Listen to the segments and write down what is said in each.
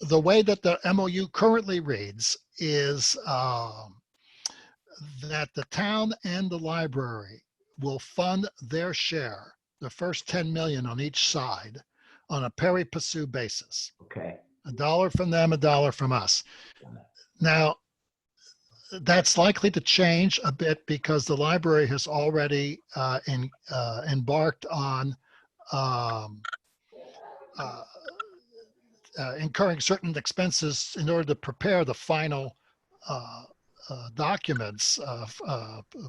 the way that the MOU currently reads is that the town and the library will fund their share, the first 10 million on each side, on a pari passu basis. Okay. $1 from them, $1 from us. Now, that's likely to change a bit because the library has already embarked on incurring certain expenses in order to prepare the final documents,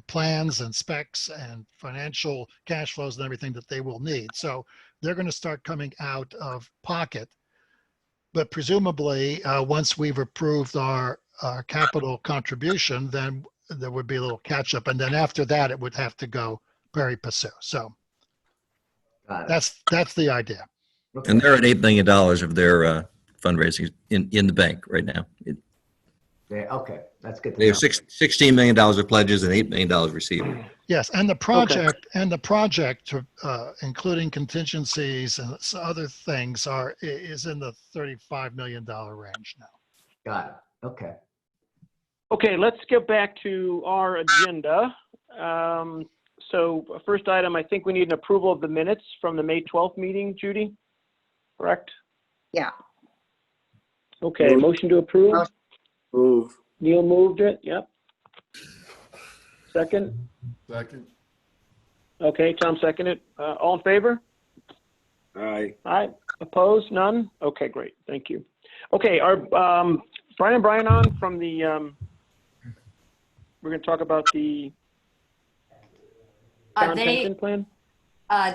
plans and specs and financial cash flows and everything that they will need. So they're going to start coming out of pocket. But presumably, once we've approved our capital contribution, then there would be a little catch up. And then after that, it would have to go pari passu. So that's the idea. Okay. And they're at $8 million of their fundraising in the bank right now. Okay, that's good to They have know. $16 million of pledges and $8 million received. Yes, and the project including contingencies and other things is in the $35 million range now. Got it. Okay. Okay, let's get back to our agenda. So first item, I think we need an approval of the minutes from the May 12th meeting, Judy, correct? Yeah. Okay, motion to approve? Move. Neil moved it, yep. Second? Second. Okay, Tom seconded. All in favor? Aye. Aye. Opposed? None? Okay, great. Thank you. Okay, are Brian and Brian on from the, we're going to talk about the town pension plan?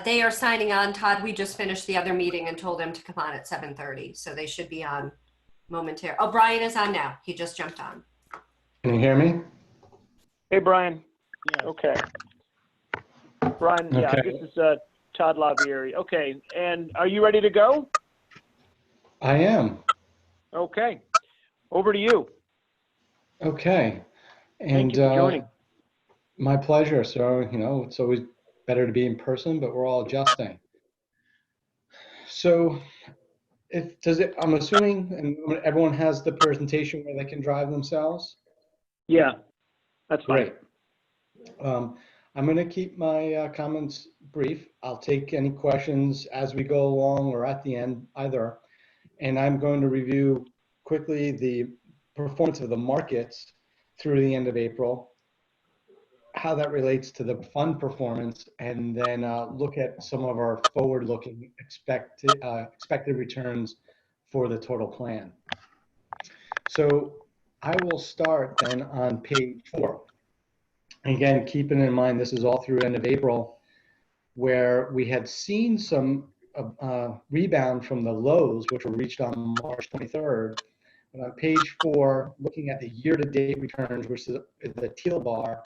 They are signing on. Todd, we just finished the other meeting and told him to come on at 7:30, so they should be on momentarily. Oh, Brian is on now. He just jumped on. Can you hear me? Hey, Brian. Okay. Brian, yeah, Okay. this is Todd Lavieri. Okay, and are you ready to go? I am. Okay. Over to you. Okay. Thank And you for joining. my pleasure. So, it's always better to be in person, but we're all adjusting. So I'm assuming and everyone has the presentation where they can drive themselves? Yeah, that's fine. Great. I'm going to keep my comments brief. I'll take any questions as we go along or at the end, either. And I'm going to review quickly the performance of the markets through the end of April, how that relates to the fund performance, and then look at some of our forward-looking expected returns for the total plan. So I will start then on page 4. Again, keeping in mind this is all through end of April, where we had seen some rebound from the lows, which were reached on March 23rd. But on page 4, looking at the year-to-date returns, which is the teal bar,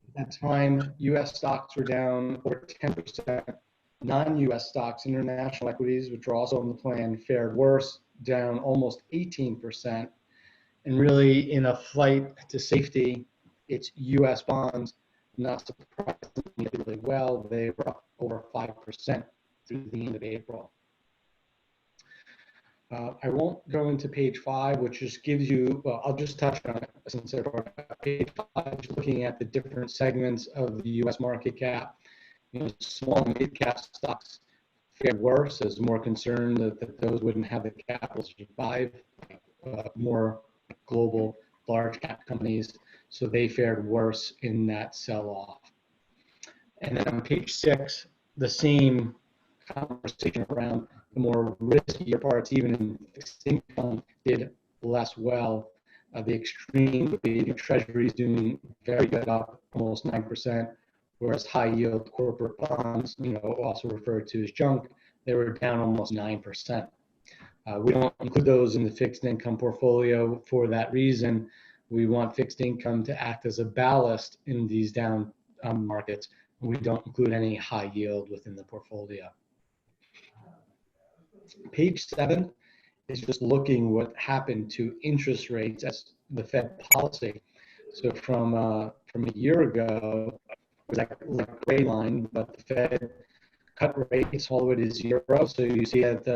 at that time, U.S. stocks were down over 10%. Non-U.S. stocks, international equities, which are also in the plan, fared worse, down almost 18%. And really, in a flight to safety, it's U.S. bonds, not surprisingly, really well. They were up over 5% through the end of April. I won't go into page 5, which just gives you, well, I'll just touch on it since they're page 5, just looking at the different segments of the U.S. market cap. Small and mid-cap stocks fared worse, as more concerned that those wouldn't have the capital to survive, more global large cap companies, so they fared worse in that sell-off. And then on page 6, the same conversation around the more riskier parts, even in fixed income, did less well. The extreme would be treasuries doing very good, up almost 9%, whereas high yield corporate bonds, also referred to as junk, they were down almost 9%. We don't include those in the fixed income portfolio for that reason. We want fixed income to act as a ballast in these down markets. We don't include any high yield within the portfolio. Page 7 is just looking what happened to interest rates as the Fed policy. So from a year ago, it was like a gray line, but the Fed cut rates all the way to 0. So you see at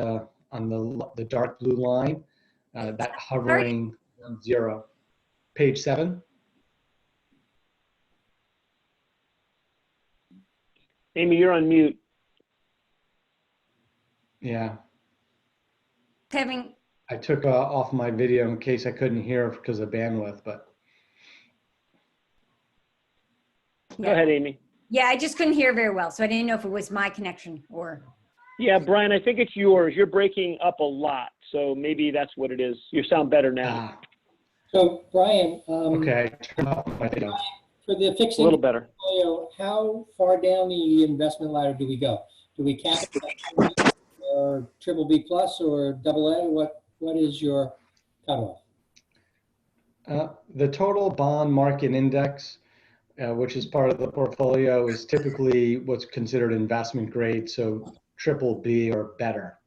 on the dark blue line, that hovering around 0. Page 7. Amy, you're on mute. Yeah, Having, I took off my video in case I couldn't hear because of bandwidth, but Go ahead, Amy. yeah, I just couldn't hear very well, so I didn't know if it was my connection or. Yeah, Brian, I think it's yours. You're breaking up a lot, so maybe that's what it is. You sound better now. So Brian, okay, I turned off my video. for the fixed A little income better. portfolio, how far down the investment ladder do we go? Do we cap it at or triple B plus or double A? What is your cutoff? The total bond market index, which is part of the portfolio, is typically what's considered investment grade, so triple B or better.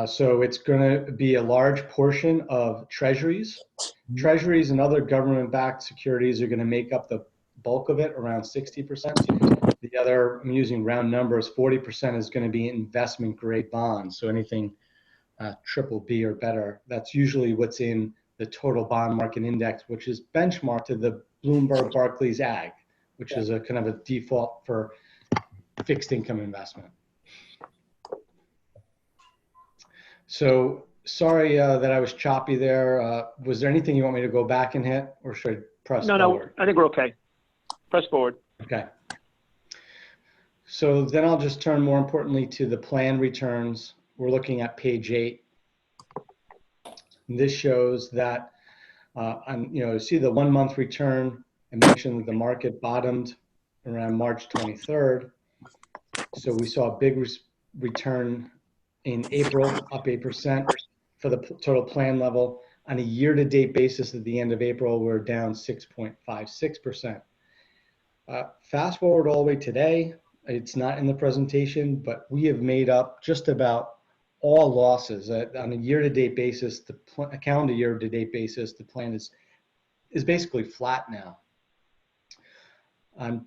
So it's going to be a large portion of treasuries. Treasuries and other government-backed securities are going to make up the bulk of it, around 60%. The other, I'm using round numbers, 40% is going to be investment grade bonds. So anything triple B or better, that's usually what's in the total bond market index, which is benchmarked to the Bloomberg Barclays Agg, which is a kind of a default for fixed income investment. So sorry that I was choppy there. Was there anything you want me to go back and hit, or should I press forward? No, I think we're okay. Press forward. Okay. So then I'll just turn more importantly to the plan returns. We're looking at page 8. And this shows that, see the 1 month return. I mentioned that the market bottomed around March 23rd. So we saw a big return in April, up 8% for the total plan level. On a year-to-date basis at the end of April, we're down 6.56%. Fast forward all the way today, it's not in the presentation, but we have made up just about all losses. On a year-to-date basis, a calendar year-to-date basis, the plan is basically flat now. On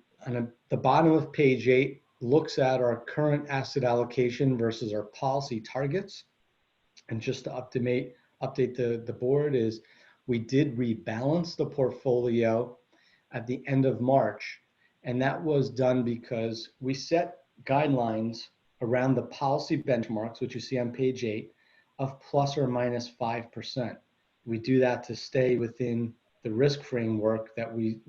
the bottom of page 8 looks at our current asset allocation versus our policy targets. And just to update the board is we did rebalance the portfolio at the end of March. And that was done because we set guidelines around the policy benchmarks, which you see on page 8, of plus or minus 5%. We do that to stay within the risk framework that we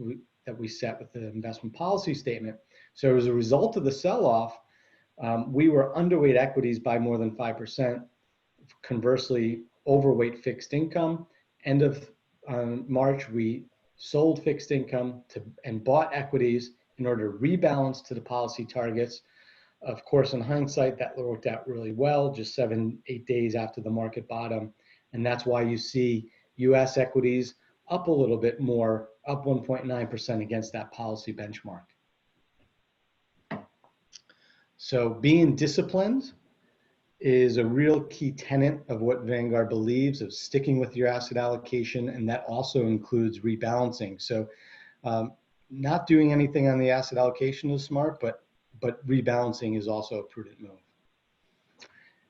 set with the investment policy statement. So as a result of the sell-off, we were underweight equities by more than 5%. Conversely, overweight fixed income. End of March, we sold fixed income and bought equities in order to rebalance to the policy targets. Of course, in hindsight, that worked out really well, just 7-8 days after the market bottom. And that's why you see US equities up a little bit more, up 1.9% against that policy benchmark. So being disciplined is a real key tenet of what Vanguard believes, of sticking with your asset allocation, and that also includes rebalancing. So not doing anything on the asset allocation is smart, but rebalancing is also a prudent move.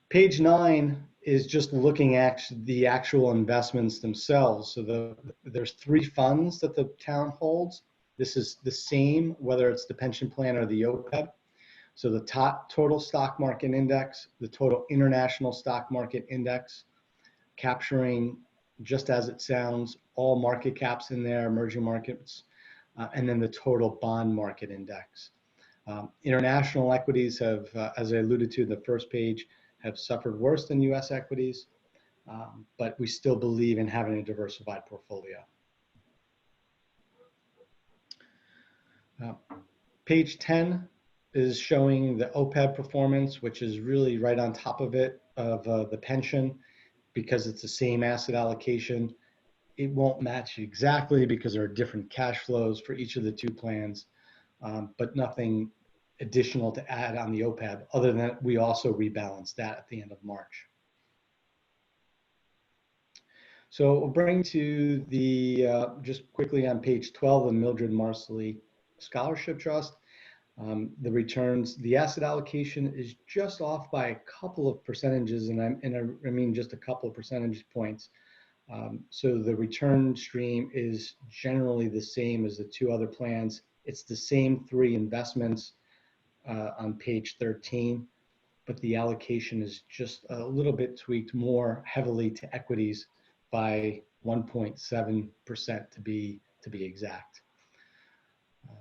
Page 9 is just looking at the actual investments themselves. So there's 3 funds that the town holds. This is the same, whether it's the pension plan or the OPEB. So the total stock market index, the total international stock market index, capturing, just as it sounds, all market caps in there, emerging markets, and then the total bond market index. International equities have, as I alluded to in the first page, have suffered worse than US equities, but we still believe in having a diversified portfolio. Page 10 is showing the OPEB performance, which is really right on top of it, of the pension, because it's the same asset allocation. It won't match exactly because there are different cash flows for each of the 2 plans, but nothing additional to add on the OPEB, other than we also rebalanced that at the end of March. So we'll bring to the, just quickly on page 12, the Mildred Marsley Scholarship Trust. The returns, the asset allocation is just off by a couple of percentages, and I mean just a couple of percentage points So the return stream is generally the same as the two other plans. It's the same three investments on page 13, but the allocation is just a little bit tweaked more heavily to equities by 1.7% to be exact.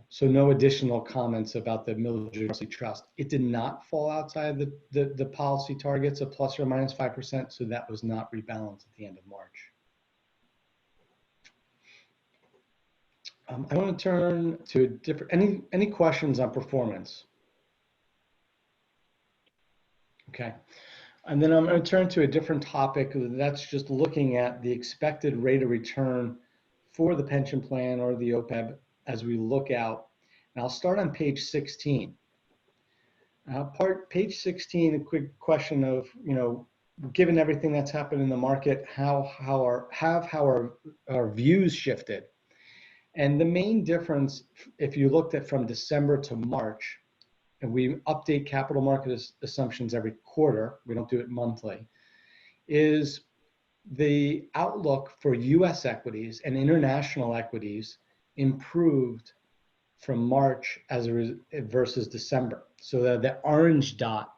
So no additional comments about the Mildred Parsley Trust. It did not fall outside the policy targets of plus or minus 5%, so that was not rebalanced at the end of March. I want to turn to a different, any questions on performance? Okay. And then I'm going to turn to a different topic. That's just looking at the expected rate of return for the pension plan or the OPEB as we look out. And I'll start on page 16. Page 16, a quick question of, given everything that's happened in the market, how our views shifted? And the main difference, if you looked at from December to March, and we update capital market assumptions every quarter, we don't do it monthly, is the outlook for US equities and international equities improved from March versus December. So the orange dot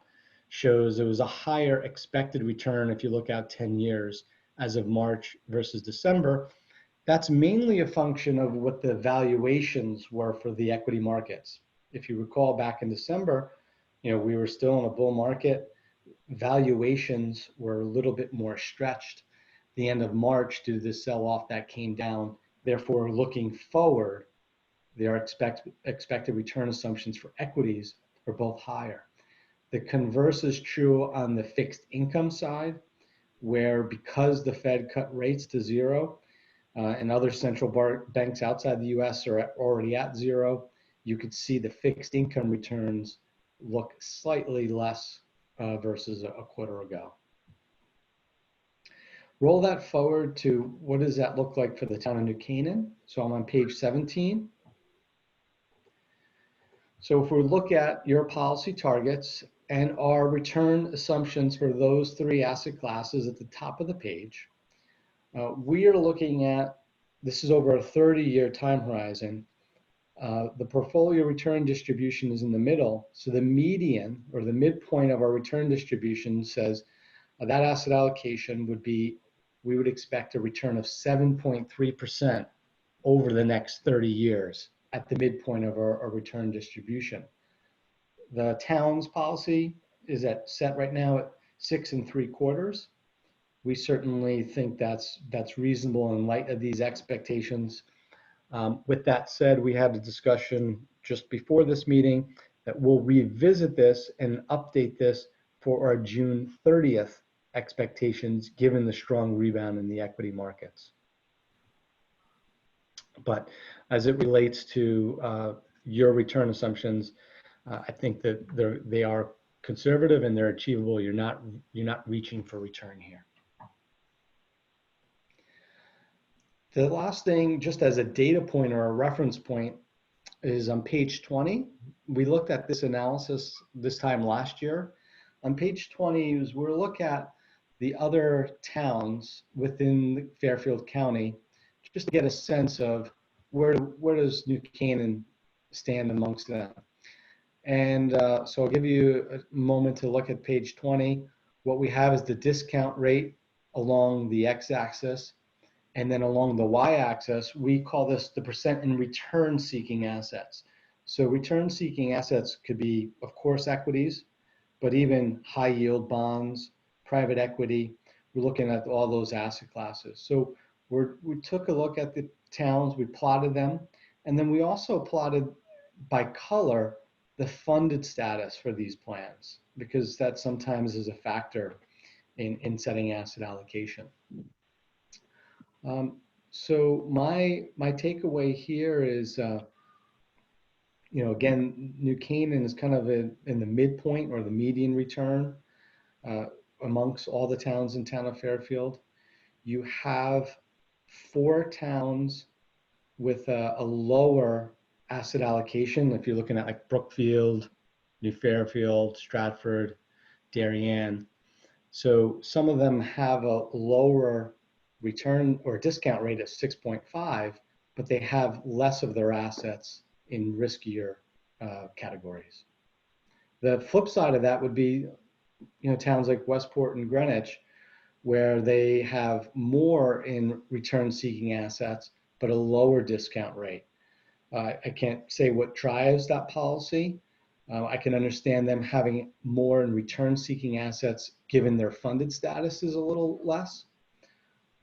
shows there was a higher expected return if you look out 10 years as of March versus December. That's mainly a function of what the valuations were for the equity markets. If you recall back in December, we were still in a bull market. Valuations were a little bit more stretched. The end of March, due to the sell-off, that came down. Therefore, looking forward, their expected return assumptions for equities are both higher. The converse is true on the fixed income side, where because the Fed cut rates to zero, and other central banks outside the US are already at zero, you could see the fixed income returns look slightly less versus a quarter ago. Roll that forward to what does that look like for the town of New Canaan? So I'm on page 17. So if we look at your policy targets and our return assumptions for those three asset classes at the top of the page, we are looking at, this is over a 30-year time horizon. The portfolio return distribution is in the middle. So the median or the midpoint of our return distribution says that asset allocation would be, we would expect a return of 7.3% over the next 30 years at the midpoint of our return distribution. The town's policy is set right now at 6 3/4. We certainly think that's reasonable in light of these expectations. With that said, we had a discussion just before this meeting that we'll revisit this and update this for our June 30th expectations, given the strong rebound in the equity markets. But as it relates to your return assumptions, I think that they are conservative and they're achievable. You're not reaching for return here. The last thing, just as a data point or a reference point, is on page 20. We looked at this analysis this time last year. On page 20 is we're looking at the other towns within Fairfield County, just to get a sense of where does New Canaan stand amongst them. And so I'll give you a moment to look at page 20. What we have is the discount rate along the x-axis. And then along the y-axis, we call this the percent in return-seeking assets. So return-seeking assets could be, of course, equities, but even high-yield bonds, private equity. We're looking at all those asset classes. So we took a look at the towns, we plotted them, and then we also plotted by color the funded status for these plans, because that sometimes is a factor in setting asset allocation. So my takeaway here is, again, New Canaan is kind of in the midpoint or the median return amongst all the towns in town of Fairfield. You have 4 towns with a lower asset allocation. If you're looking at like Brookfield, New Fairfield, Stratford, Darien. So some of them have a lower return or discount rate at 6.5, but they have less of their assets in riskier categories. The flip side of that would be, towns like Westport and Greenwich, where they have more in return-seeking assets, but a lower discount rate. I can't say what drives that policy. I can understand them having more in return-seeking assets given their funded status is a little less.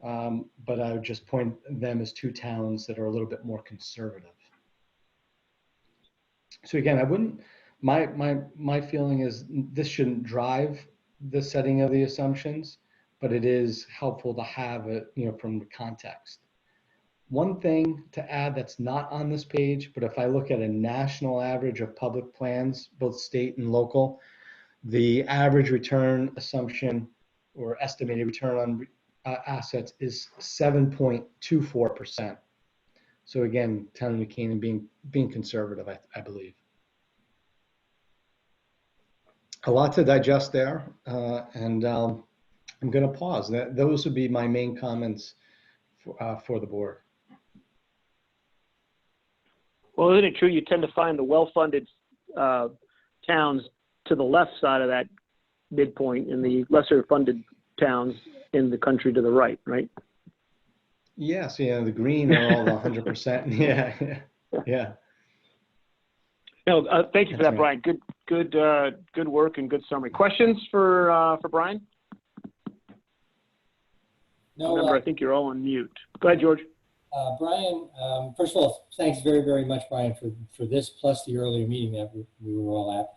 But I would just point them as two towns that are a little bit more conservative. So again, I wouldn't, my feeling is this shouldn't drive the setting of the assumptions, but it is helpful to have it, from the context. One thing to add that's not on this page, but if I look at a national average of public plans, both state and local, the average return assumption or estimated return on assets is 7.24%. So again, Town of New Canaan being conservative, I believe. A lot to digest there, and I'm going to pause. Those would be my main comments for the board. Well, isn't it true you tend to find the well-funded towns to the left side of that midpoint and the lesser funded towns in the country to the right, right? Yes, the green are all 100%. Yeah. No, thank you for That's that, Brian. Good work and good summary. Questions for Brian? No, Remember, I think you're all on mute. Go ahead, George. Brian, first of all, thanks very, very much, Brian, for this plus the earlier meeting that we were all at.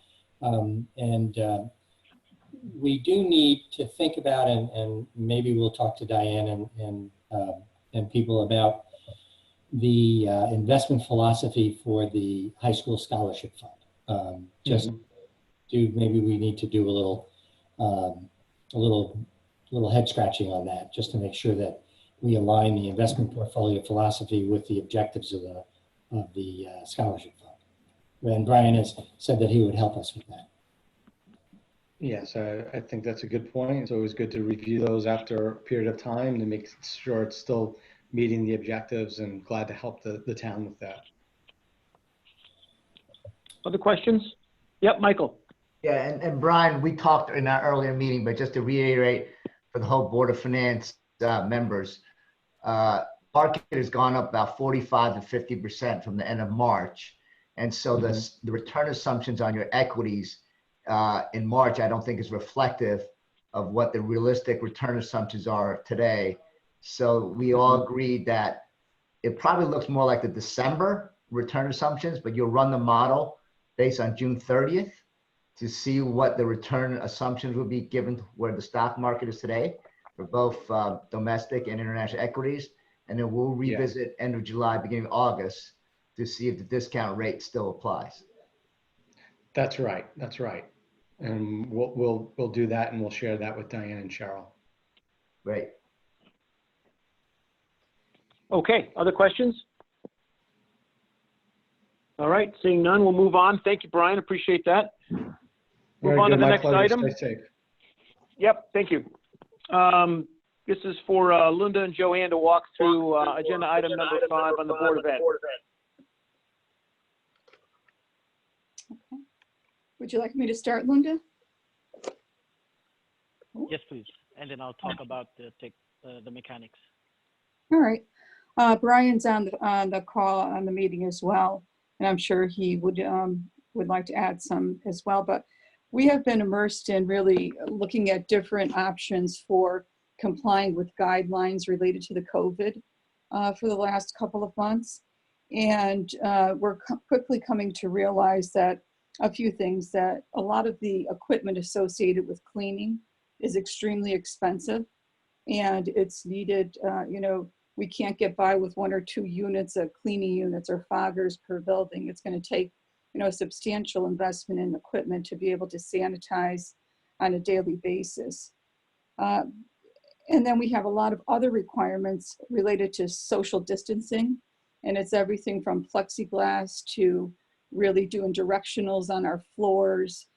We do need to think about, and maybe we'll talk to Diane and people about the investment philosophy for the high school scholarship fund. Maybe we need to do a little head scratching on that, just to make sure that we align the investment portfolio philosophy with the objectives of the scholarship fund. And Brian has said that he would help us with that. Yes, I think that's a good point. It's always good to review those after a period of time to make sure it's still meeting the objectives, and glad to help the town with that. Other questions? Yep, Michael. Yeah, and Brian, we talked in our earlier meeting, but just to reiterate for the whole Board of Finance members, market has gone up about 45 to 50% from the end of March. And so the return assumptions on your equities in March, I don't think is reflective of what the realistic return assumptions are today. So we all agreed that it probably looks more like the December return assumptions, but you'll run the model based on June 30th to see what the return assumptions would be given where the stock market is today for both domestic and international equities. And then we'll revisit end of July, beginning of August to see if the discount rate still applies. That's right. And we'll do that, and we'll share that with Diane and Cheryl. Great. Okay, other questions? All right, seeing none, we'll move on. Thank you, Brian. Appreciate that. Move on to the next item. Stay safe. Yep, thank you. This is for Linda and Joanne to walk through agenda item number 5 on the Board of Ed. Okay. Would you like me to start, Linda? Yes, please. And then I'll talk about the mechanics. All right. Brian's on the call on the meeting as well, and I'm sure he would like to add some as well. But we have been immersed in really looking at different options for complying with guidelines related to the COVID for the last couple of months. And we're quickly coming to realize that a few things, that a lot of the equipment associated with cleaning is extremely expensive, and it's needed, we can't get by with 1 or 2 units of cleaning units or foggers per building. It's going to take, a substantial investment in equipment to be able to sanitize on a daily basis. And then we have a lot of other requirements related to social distancing, and it's everything from plexiglass to really doing directionals on our floors,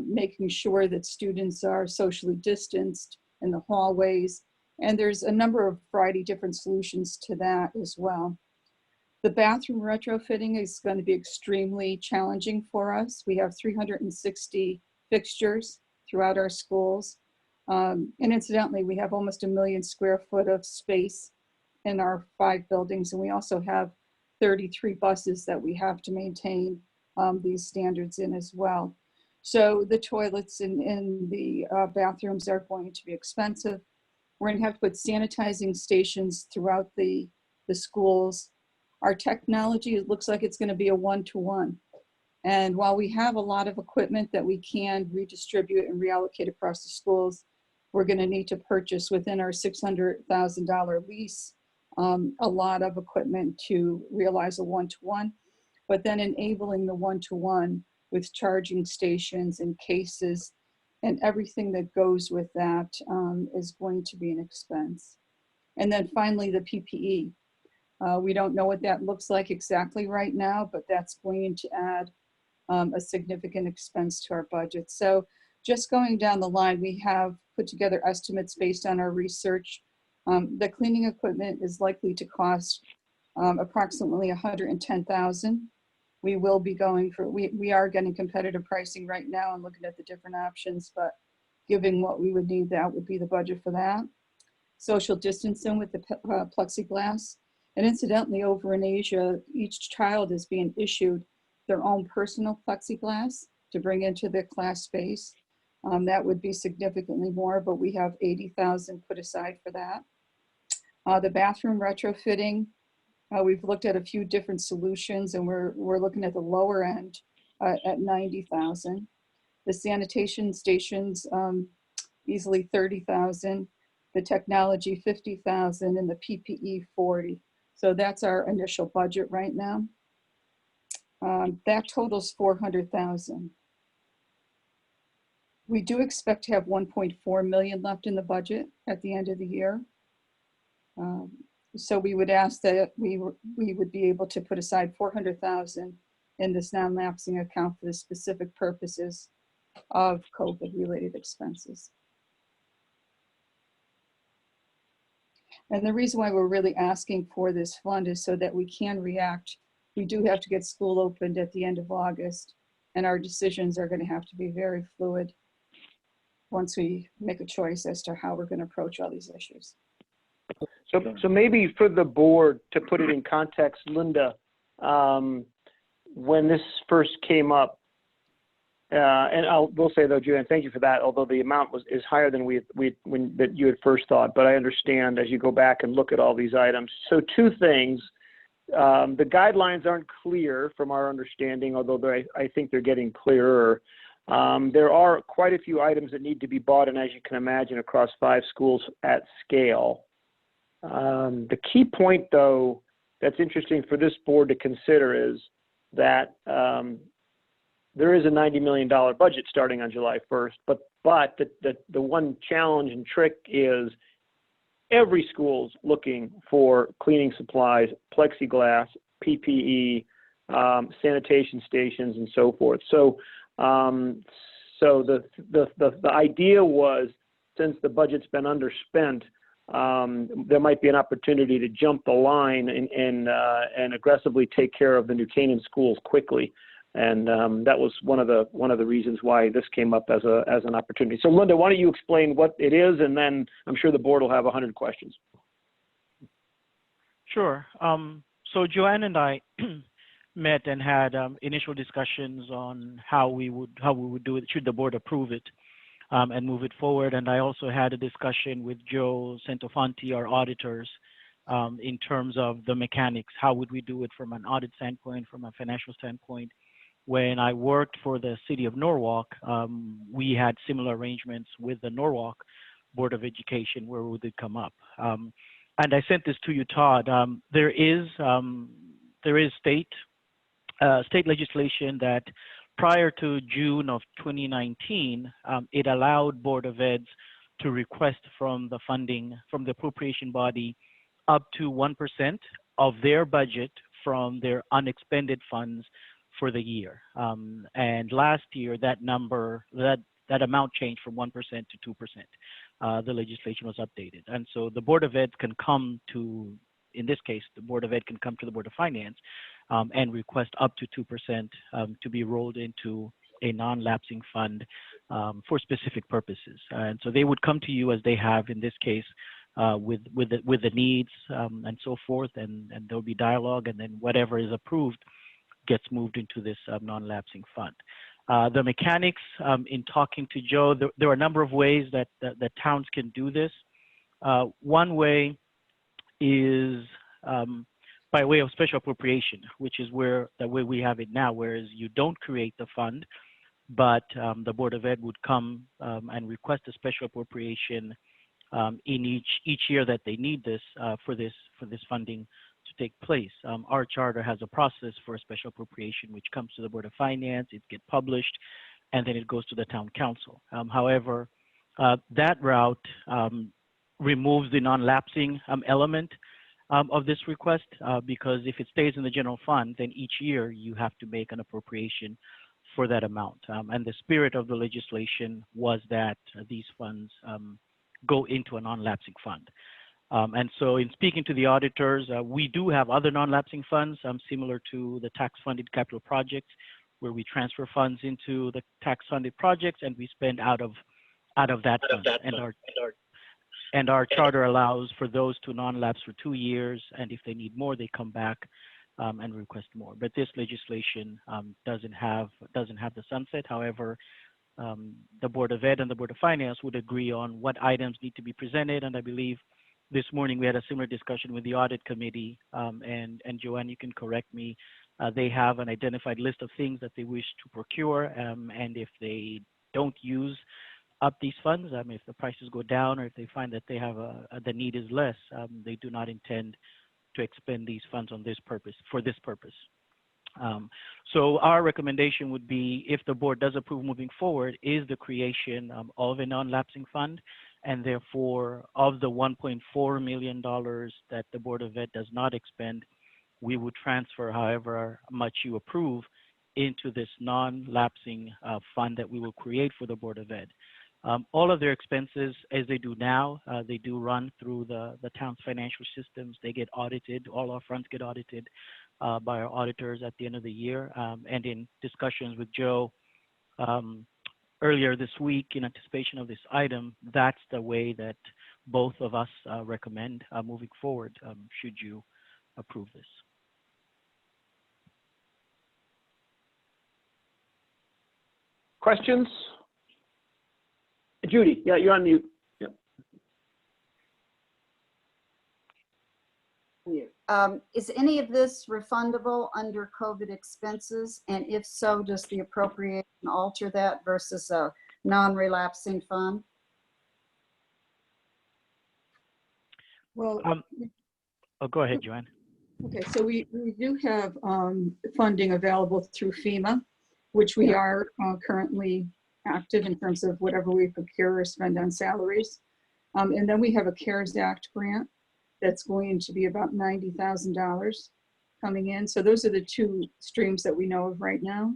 making sure that students are socially distanced in the hallways, And there's a number of variety different solutions to that as well. The bathroom retrofitting is going to be extremely challenging for us. We have 360 fixtures throughout our schools. And incidentally, we have almost 1 million square foot of space in our 5 buildings. And we also have 33 buses that we have to maintain these standards in as well. So the toilets in the bathrooms are going to be expensive. We're going to have to put sanitizing stations throughout the schools. Our technology, it looks like it's going to be a 1-to-1. And while we have a lot of equipment that we can redistribute and reallocate across the schools, we're going to need to purchase within our $600,000 lease a lot of equipment to realize a 1-to-1, but then enabling the 1-to-1 with charging stations and cases and everything that goes with that is going to be an expense. And then finally, the PPE. We don't know what that looks like exactly right now, but that's going to add a significant expense to our budget. So just going down the line, we have put together estimates based on our research. The cleaning equipment is likely to cost approximately $110,000. We will be going for, we are getting competitive pricing right now and looking at the different options, but given what we would need, that would be the budget for that. Social distancing with the plexiglass. And incidentally, over in Asia, each child is being issued their own personal plexiglass to bring into their class space. That would be significantly more, but we have $80,000 put aside for that. The bathroom retrofitting, we've looked at a few different solutions and we're looking at the lower end at $90,000. The sanitation stations, easily $30,000. The technology, $50,000, and the PPE, $40,000. So that's our initial budget right now. That totals $400,000. We do expect to have 1.4 million left in the budget at the end of the year. So we would ask that we would be able to put aside 400,000 in this non-lapsing account for the specific purposes of COVID-related expenses. And the reason why we're really asking for this fund is so that we can react. We do have to get school opened at the end of August, and our decisions are going to have to be very fluid once we make a choice as to how we're going to approach all these issues. So maybe for the board, to put it in context, Linda, when this first came up, and we'll say though, Joanne, thank you for that. Although the amount is higher than that you had first thought, but I understand as you go back and look at all these items. So 2 things: the guidelines aren't clear from our understanding, although I think they're getting clearer. There are quite a few items that need to be bought, and as you can imagine, across 5 schools at scale. The key point, though, that's interesting for this board to consider is that there is a $90 million budget starting on July 1st, but the one challenge and trick is every school's looking for cleaning supplies, plexiglass, PPE, sanitation stations, and so forth. So, the idea was, since the budget's been underspent, there might be an opportunity to jump the line and aggressively take care of the New Canaan schools quickly. And that was one of the reasons why this came up as an opportunity. So Linda, why don't you explain what it is, and then I'm sure the board will have 100 questions. Sure. So Joanne and I met and had initial discussions on how we would do it, should the board approve it, and move it forward. And I also had a discussion with Joe Centofanti, our auditors, in terms of the mechanics. How would we do it from an audit standpoint, from a financial standpoint? When I worked for the city of Norwalk, we had similar arrangements with the Norwalk Board of Education where we would come up. And I sent this to you, Todd. There is state legislation that prior to June of 2019, it allowed Board of Eds to request from the funding, from the appropriation body, up to 1% of their budget from their unexpended funds for the year. And last year, that number, that amount changed from 1% to 2%. the legislation was updated. And so the Board of Ed can come to, in this case, the Board of Ed can come to the Board of Finance and request up to 2% to be rolled into a non-lapsing fund for specific purposes. And so they would come to you as they have in this case with the needs and so forth, and there'll be dialogue, and then whatever is approved gets moved into this non-lapsing fund. The mechanics, in talking to Joe, there are a number of ways that towns can do this. One way is by way of special appropriation, which is the way we have it now, whereas you don't create the fund, but the Board of Ed would come and request a special appropriation in each year that they need this for this funding to take place. Our charter has a process for a special appropriation, which comes to the Board of Finance, it gets published, and then it goes to the town council. However, that route removes the non-lapsing element of this request because if it stays in the general fund, then each year you have to make an appropriation for that amount. And the spirit of the legislation was that these funds go into a non-lapsing fund. And so in speaking to the auditors, we do have other non-lapsing funds similar to the tax-funded capital projects, where we transfer funds into the tax-funded projects and we spend out of that fund. And our charter allows for those to non-lapse for 2 years, and if they need more, they come back and request more. But this legislation doesn't have the sunset. However, the Board of Ed and the Board of Finance would agree on what items need to be presented, and I believe this morning we had a similar discussion with the audit committee, and Joanne, you can correct me. They have an identified list of things that they wish to procure, and if they don't use up these funds, if the prices go down or if they find that they have the need is less, they do not intend to expend these funds on this purpose, for this purpose. So our recommendation would be, if the board does approve moving forward, is the creation of a non-lapsing fund, and therefore of the $1.4 million that the Board of Ed does not expend, we would transfer however much you approve into this non-lapsing fund that we will create for the Board of Ed. All of their expenses, as they do now, they do run through the town's financial systems. They get audited. All our funds get audited by our auditors at the end of the year. And in discussions with Joe earlier this week, in anticipation of this item, that's the way that both of us recommend moving forward, should you approve this. Questions? Judy, yeah, you're on mute. Yep. Is any of this refundable under COVID expenses? And if so, does the appropriation alter that versus a non-relapsing fund? Well, Oh, go ahead, Joanne. okay, so we do have funding available through FEMA, which we are currently active in terms of whatever we procure or spend on salaries. And then we have a CARES Act grant that's going to be about $90,000 coming in. So those are the two streams that we know of right now.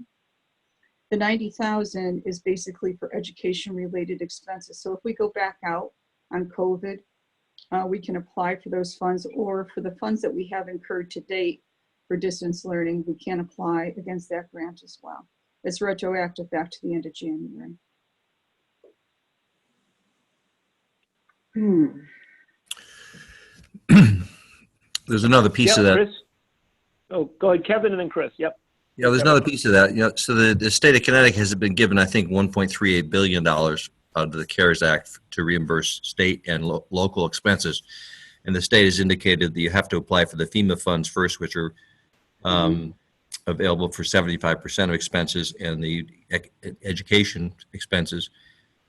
The $90,000 is basically for education related expenses. So if we go back out on COVID, we can apply for those funds, or for the funds that we have incurred to date for distance learning, we can apply against that grant as well. It's retroactive back to the end of January. There's another piece of that. Chris? Oh, go ahead, Kevin, and then Chris. Yep. Yeah, there's another piece of that. So the state of Connecticut has been given, I think, $1.38 billion under the CARES Act to reimburse state and local expenses. And the state has indicated that you have to apply for the FEMA funds first, which are available for 75% of expenses, and the education expenses.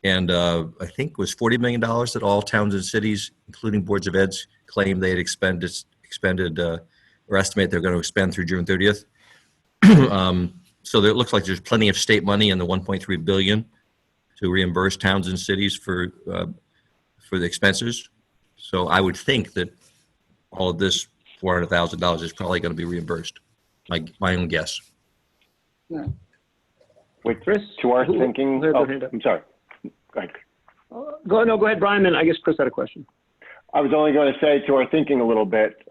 And I think it was $40 million that all towns and cities, including boards of eds, claimed they had expended or estimate they're going to expend through June 30th. So it looks like there's plenty of state money in the $1.3 billion to reimburse towns and cities for the expenses. So I would think that all of this $400,000 is probably going to be reimbursed. My own guess. Yeah. Wait, Chris? To our Who- thinking, who had their oh, hand up? I'm sorry. Go ahead. Go ahead, Brian, then I guess Chris had a question. I was only going to say to our thinking a little bit,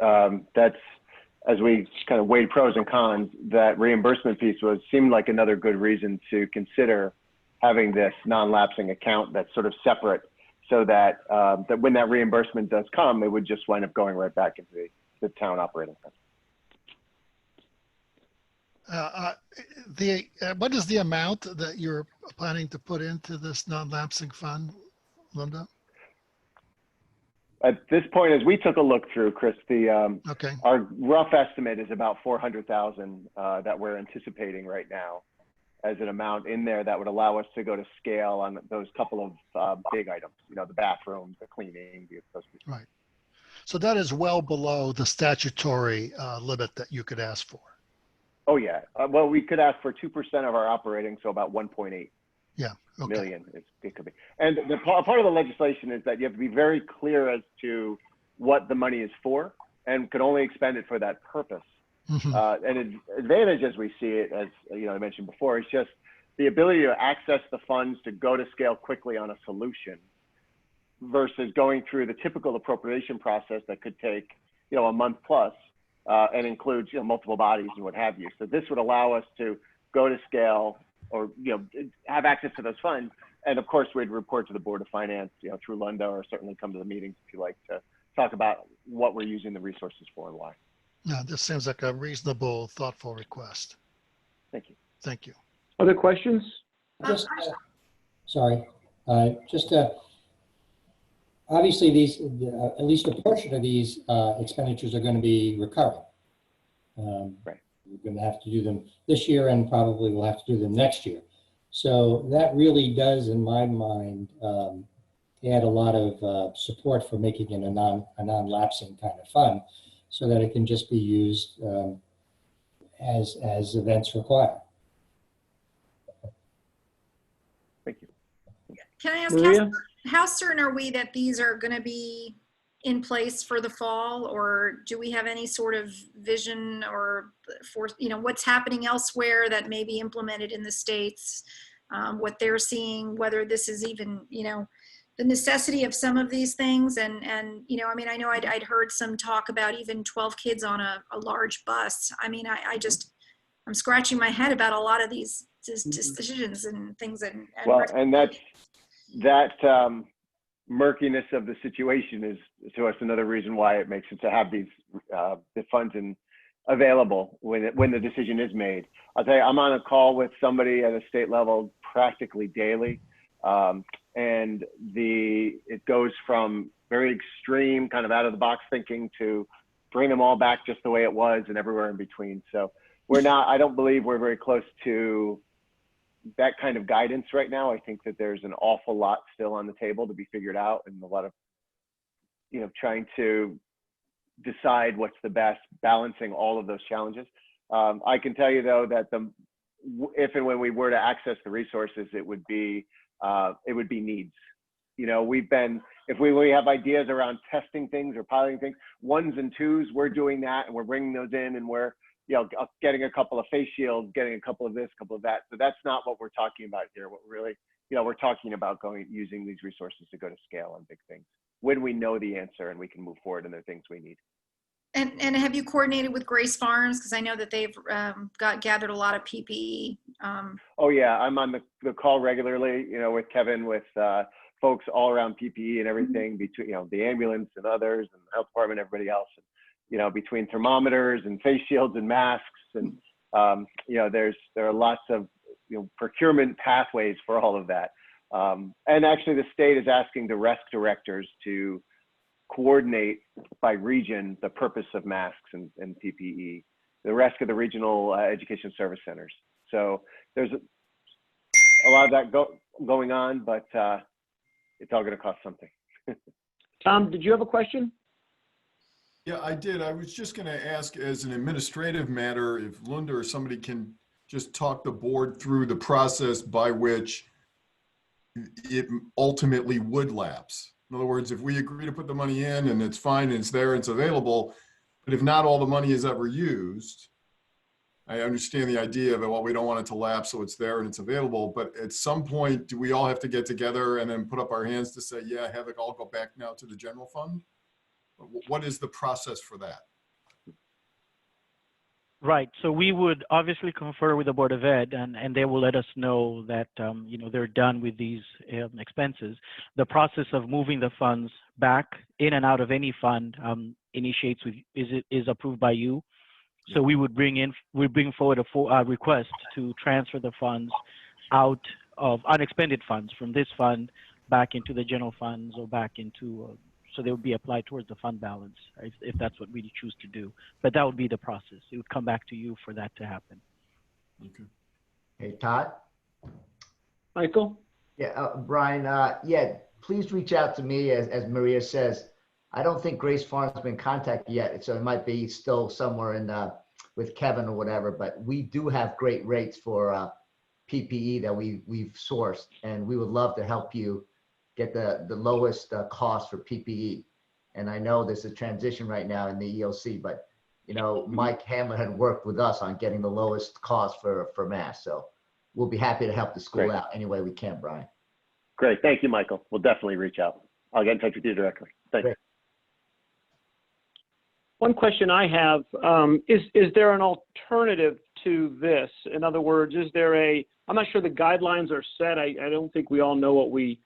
that's as we kind of weighed pros and cons, that reimbursement piece seemed like another good reason to consider having this non-lapsing account that's sort of separate, so that that when that reimbursement does come, it would just wind up going right back into the town operating fund. What is the amount that you're planning to put into this non-lapsing fund, Linda? At this point, as we took a look through, Chris, Okay. our rough estimate is about 400,000 that we're anticipating right now as an amount in there that would allow us to go to scale on those couple of big items, you know, the bathroom, the cleaning, those pieces. Right. So that is well below the statutory limit that you could ask for. Oh yeah. Well, we could ask for 2% of our operating, so about 1.8 Yeah. Okay. million. It could be. And the part of the legislation is that you have to be very clear as to what the money is for, and could only expend it for that purpose. Mhm. An advantage, as we see it, as you know, I mentioned before, is just the ability to access the funds to go to scale quickly on a solution, versus going through the typical appropriation process that could take, you know, a month plus, and includes, you know, multiple bodies and what have you. So this would allow us to go to scale, or, you know, have access to those funds. And of course, we'd report to the Board of Finance, you know, through Lunda, or certainly come to the meetings if you like to talk about what we're using the resources for and why. No, this seems like a reasonable, thoughtful request. Thank you. Thank you. Other questions? Just, sorry, just obviously these, at least a portion of these expenditures are going to be recurring. Right. We're going to have to do them this year, and probably we'll have to do them next year. So that really does, in my mind, add a lot of support for making it a non-lapsing kind of fund, so that it can just be used as events require. Thank you. Can I ask, Maria? how certain are we that these are going to be in place for the fall, or do we have any sort of vision or for, you know, what's happening elsewhere that may be implemented in the States, what they're seeing, whether this is even, you know, the necessity of some of these things? And you know, I mean, I know I'd heard some talk about even 12 kids on a large bus. I mean, I'm scratching my head about a lot of these decisions and things. And Well, and that murkiness of the situation is, to us, another reason why it makes it to have these the funds available when the decision is made. I'll tell you, I'm on a call with somebody at a state level practically daily, and it goes from very extreme kind of out of the box thinking to bring them all back just the way it was, and everywhere in between. So I don't believe we're very close to that kind of guidance right now. I think that there's an awful lot still on the table to be figured out, and a lot of, you know, trying to decide what's the best, balancing all of those challenges. I can tell you though that if and when we were to access the resources, it would be needs. You know, if we have ideas around testing things or piloting things, 1s and 2s, we're doing that, and we're bringing those in, and we're, you know, getting a couple of face shields, getting a couple of this, a couple of that. So that's not what we're talking about here. What really, you know, we're talking about using these resources to go to scale on big things when we know the answer and we can move forward, and the things we need. And have you coordinated with Grace Farms? Because I know that they've gathered a lot of PPE. Oh yeah, I'm on the call regularly, you know, with Kevin, with folks all around PPE and everything, between, you know, the ambulance and others, and the health department, everybody else. And, you know, between thermometers and face shields and masks, and you know, there are lots of, you know, procurement pathways for all of that. And actually, the state is asking the RESC directors to coordinate by region the purpose of masks and PPE, the RESC of the regional education service centers. So there's a lot of that going on, but it's all going to cost something. Tom, did you have a question? Yeah, I did. I was just going to ask, as an administrative matter, if Linda or somebody can just talk the board through the process by which it ultimately would lapse. In other words, if we agree to put the money in and it's fine and it's there and it's available, but if not all the money is ever used, I understand the idea of, well, we don't want it to lapse, so it's there and it's available. But at some point, do we all have to get together and then put up our hands to say, yeah, have it all go back now to the general fund? What is the process for that? Right. So we would obviously confer with the Board of Ed, and they will let us know that they're done with these expenses. The process of moving the funds back in and out of any fund initiates with is approved by you. So we would bring forward a request to transfer the funds out of unexpended funds from this fund back into the general funds or back into so they would be applied towards the fund balance if that's what we choose to do. But that would be the process. It would come back to you for that to happen. Okay. Hey, Todd? Michael? Yeah, Brian, yeah, please reach out to me as Maria says. I don't think Grace Farm's been contacted yet, so it might be still somewhere in with Kevin or whatever, but we do have great rates for PPE that we've sourced, and we would love to help you get the lowest cost for PPE. And I know there's a transition right now in the EOC, but Mike Hamler had worked with us on getting the lowest cost for masks. So we'll be happy to help the school Great. out any way we can, Brian. Great. Thank you, Michael. We'll definitely reach out. I'll get in touch with you directly. Thank you. One question I have, is there an alternative to this? In other words, is there I'm not sure the guidelines are set. I don't think we all know what we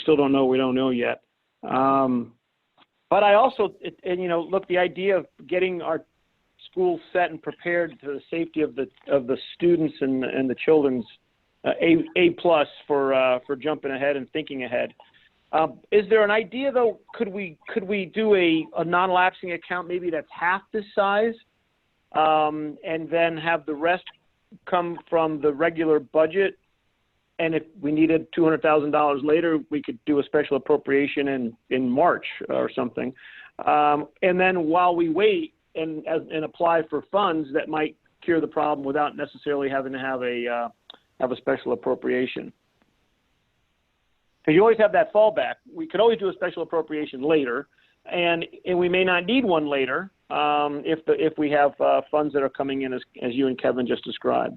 still don't know what we don't know yet. But I also, look, the idea of getting our schools set and prepared to the safety of the students and the children's A+ for jumping ahead and thinking ahead. Is there an idea though? Could we do a non-lapsing account maybe that's half this size, and then have the rest come from the regular budget? And if we needed $200,000 later, we could do a special appropriation in March or something. And then while we wait and apply for funds that might cure the problem without necessarily having to have a special appropriation. Because you always have that fallback. We could always do a special appropriation later, and we may not need one later if we have funds that are coming in as you and Kevin just described.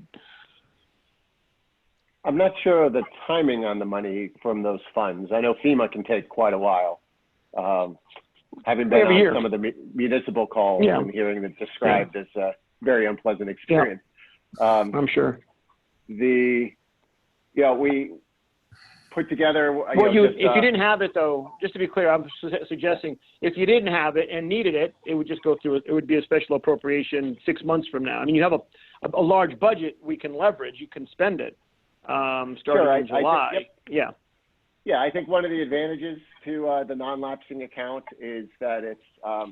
I'm not sure of the timing on the money from those funds. I know FEMA can take quite a while. Having been on some of the municipal calls and hearing it described as a very unpleasant experience. I'm sure. We put together. Well, if you didn't have it though, just to be clear, I'm suggesting if you didn't have it and needed it, it would just go through. It would be a special appropriation 6 months from now. I mean, you have a large budget we can leverage. You can spend it starting in July. Yeah, I think one of the advantages to the non-lapsing account is that it's a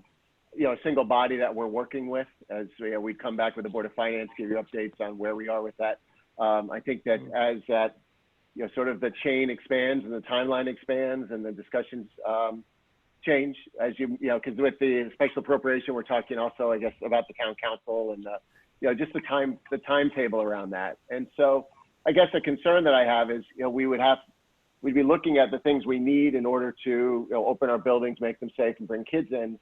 single body that we're working with. As we come back with the Board of Finance, give you updates on where we are with that. I think that as that sort of the chain expands and the timeline expands and the discussions change as because with the special appropriation, we're talking also, I guess, about the town council and just the timetable around that. And so I guess a concern that I have is we'd be looking at the things we need in order to open our buildings, make them safe, and bring kids in,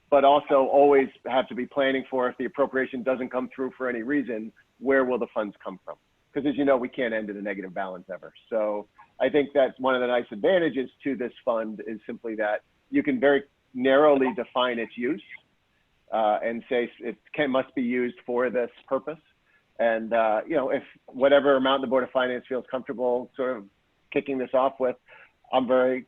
but also always have to be planning for if the appropriation doesn't come through for any reason, where will the funds come from? Because as you know, we can't end in a negative balance ever. So I think that's one of the nice advantages to this fund is simply that you can very narrowly define its use and say it must be used for this purpose. And, if whatever amount the Board of Finance feels comfortable sort of kicking this off with, I'm very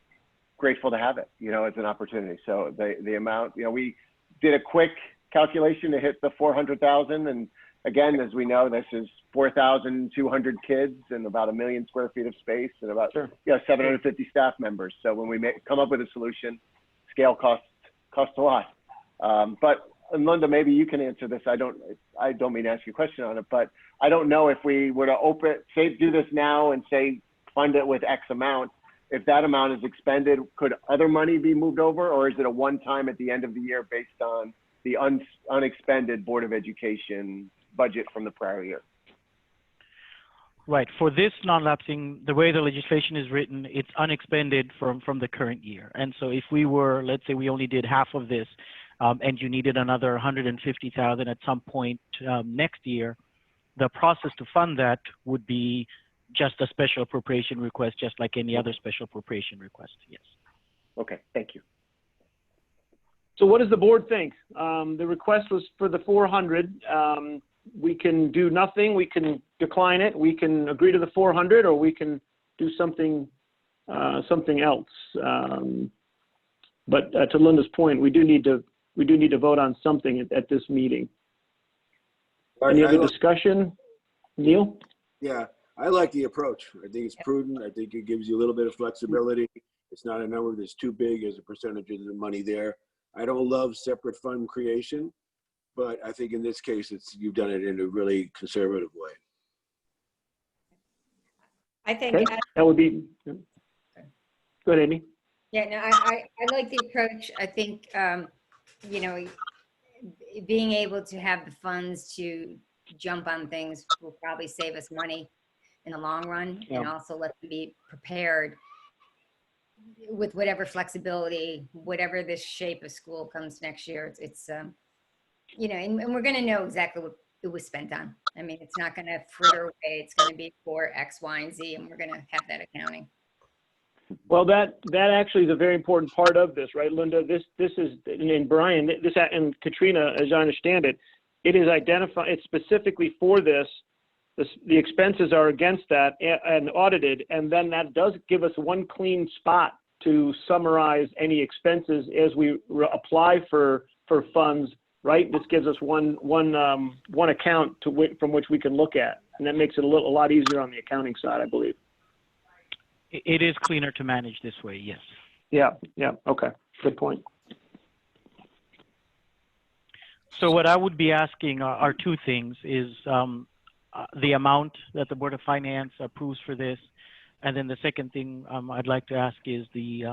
grateful to have it, as an opportunity. So the amount, we did a quick calculation to hit the 400,000. And again, as we know, this is 4,200 kids and about 1 million square feet of space and about 750 staff members. So when we come up with a solution, scale costs a lot. But and Linda, maybe you can answer this. I don't mean to ask you a question on it, but I don't know if we were to do this now and say fund it with X amount. If that amount is expended, could other money be moved over, or is it a one-time at the end of the year based on the unexpended Board of Education budget from the prior year? Right. For this non-lapsing, the way the legislation is written, it's unexpended from the current year. And so if we were, let's say we only did half of this, and you needed another 150,000 at some point next year, the process to fund that would be just a special appropriation request, just like any other special appropriation request. Yes. Okay, thank you. So what does the board think? The request was for the 400. We can do nothing. We can decline it. We can agree to the 400, or we can do something else. But to Linda's point, we do need to vote on something at this meeting. Any other discussion? Neil? Yeah, I like the approach. I think it's prudent. I think it gives you a little bit of flexibility. It's not a number that's too big as a percentage of the money there. I don't love separate fund creation, but I think in this case, you've done it in a really conservative way. I think, Okay. That would be, go ahead, Amy. yeah, no, I like the approach. I think, you know, being able to have the funds to jump on things will probably save us money in the long run, and also let them be prepared with whatever flexibility, whatever this shape of school comes next year. It's you know, and we're going to know exactly what it was spent on. I mean, it's not going to fritter away. It's going to be for X, Y, and Z, and we're going to have that accounting. Well, that actually is a very important part of this, right, Linda? This is, and Brian, this and Katrina, as I understand it, it is identified. It's specifically for this. The expenses are against that and audited, and then that does give us one clean spot to summarize any expenses as we apply for funds. Right, this gives us one account from which we can look at, and that makes it a lot easier on the accounting side, I believe. It is cleaner to manage this way, yes. Yeah, okay, good point. So what I would be asking are two things: is the amount that the Board of Finance approves for this, and then the second thing I'd like to ask is the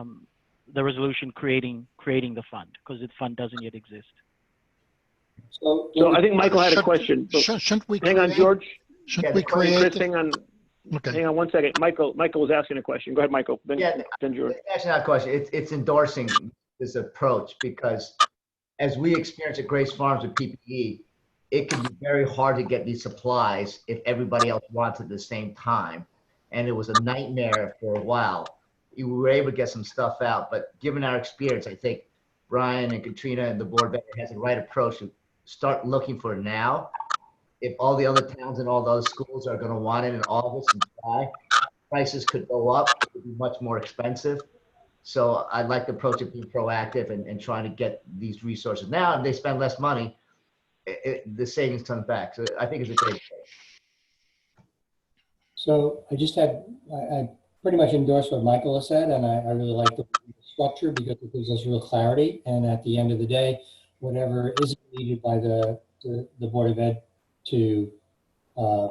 resolution creating the fund, because the fund doesn't yet exist. So I think Michael had a question. Shouldn't we hang on, George? Shouldn't we create? Chris, hang on. Okay. Hang on 1 second. Michael was asking a question. Go ahead, Michael. Then George. That's not a question. It's endorsing this approach, because as we experience at Grace Farms with PPE, it can be very hard to get these supplies if everybody else wants it at the same time. And it was a nightmare for a while. We were able to get some stuff out, but given our experience, I think Brian and Katrina and the board has the right approach to start looking for it now. If all the other towns and all those schools are going to want it in August and July, prices could go up. It would be much more expensive. So I like the approach of being proactive and trying to get these resources now. If they spend less money, the savings comes back. So I think it's a great approach. So I pretty much endorse what Michael has said, and I really like the structure because it gives us real clarity. And at the end of the day, whatever is needed by the Board of Ed to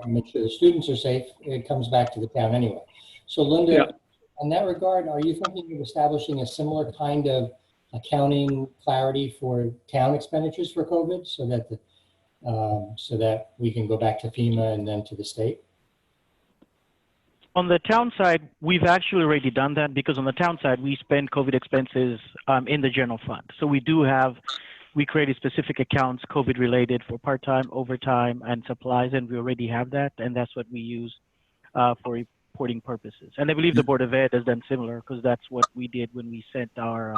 make sure the students are safe, it comes back to the town anyway. So Linda, in that regard, are you thinking of establishing a similar kind of accounting clarity for town expenditures for COVID so that we can go back to FEMA and then to the state? On the town side, we've actually already done that, because on the town side, we spend COVID expenses in the general fund. So we created specific accounts COVID related for part-time, overtime, and supplies, and we already have that, and that's what we use for reporting purposes. And I believe the Board of Ed has done similar, because that's what we did when we sent our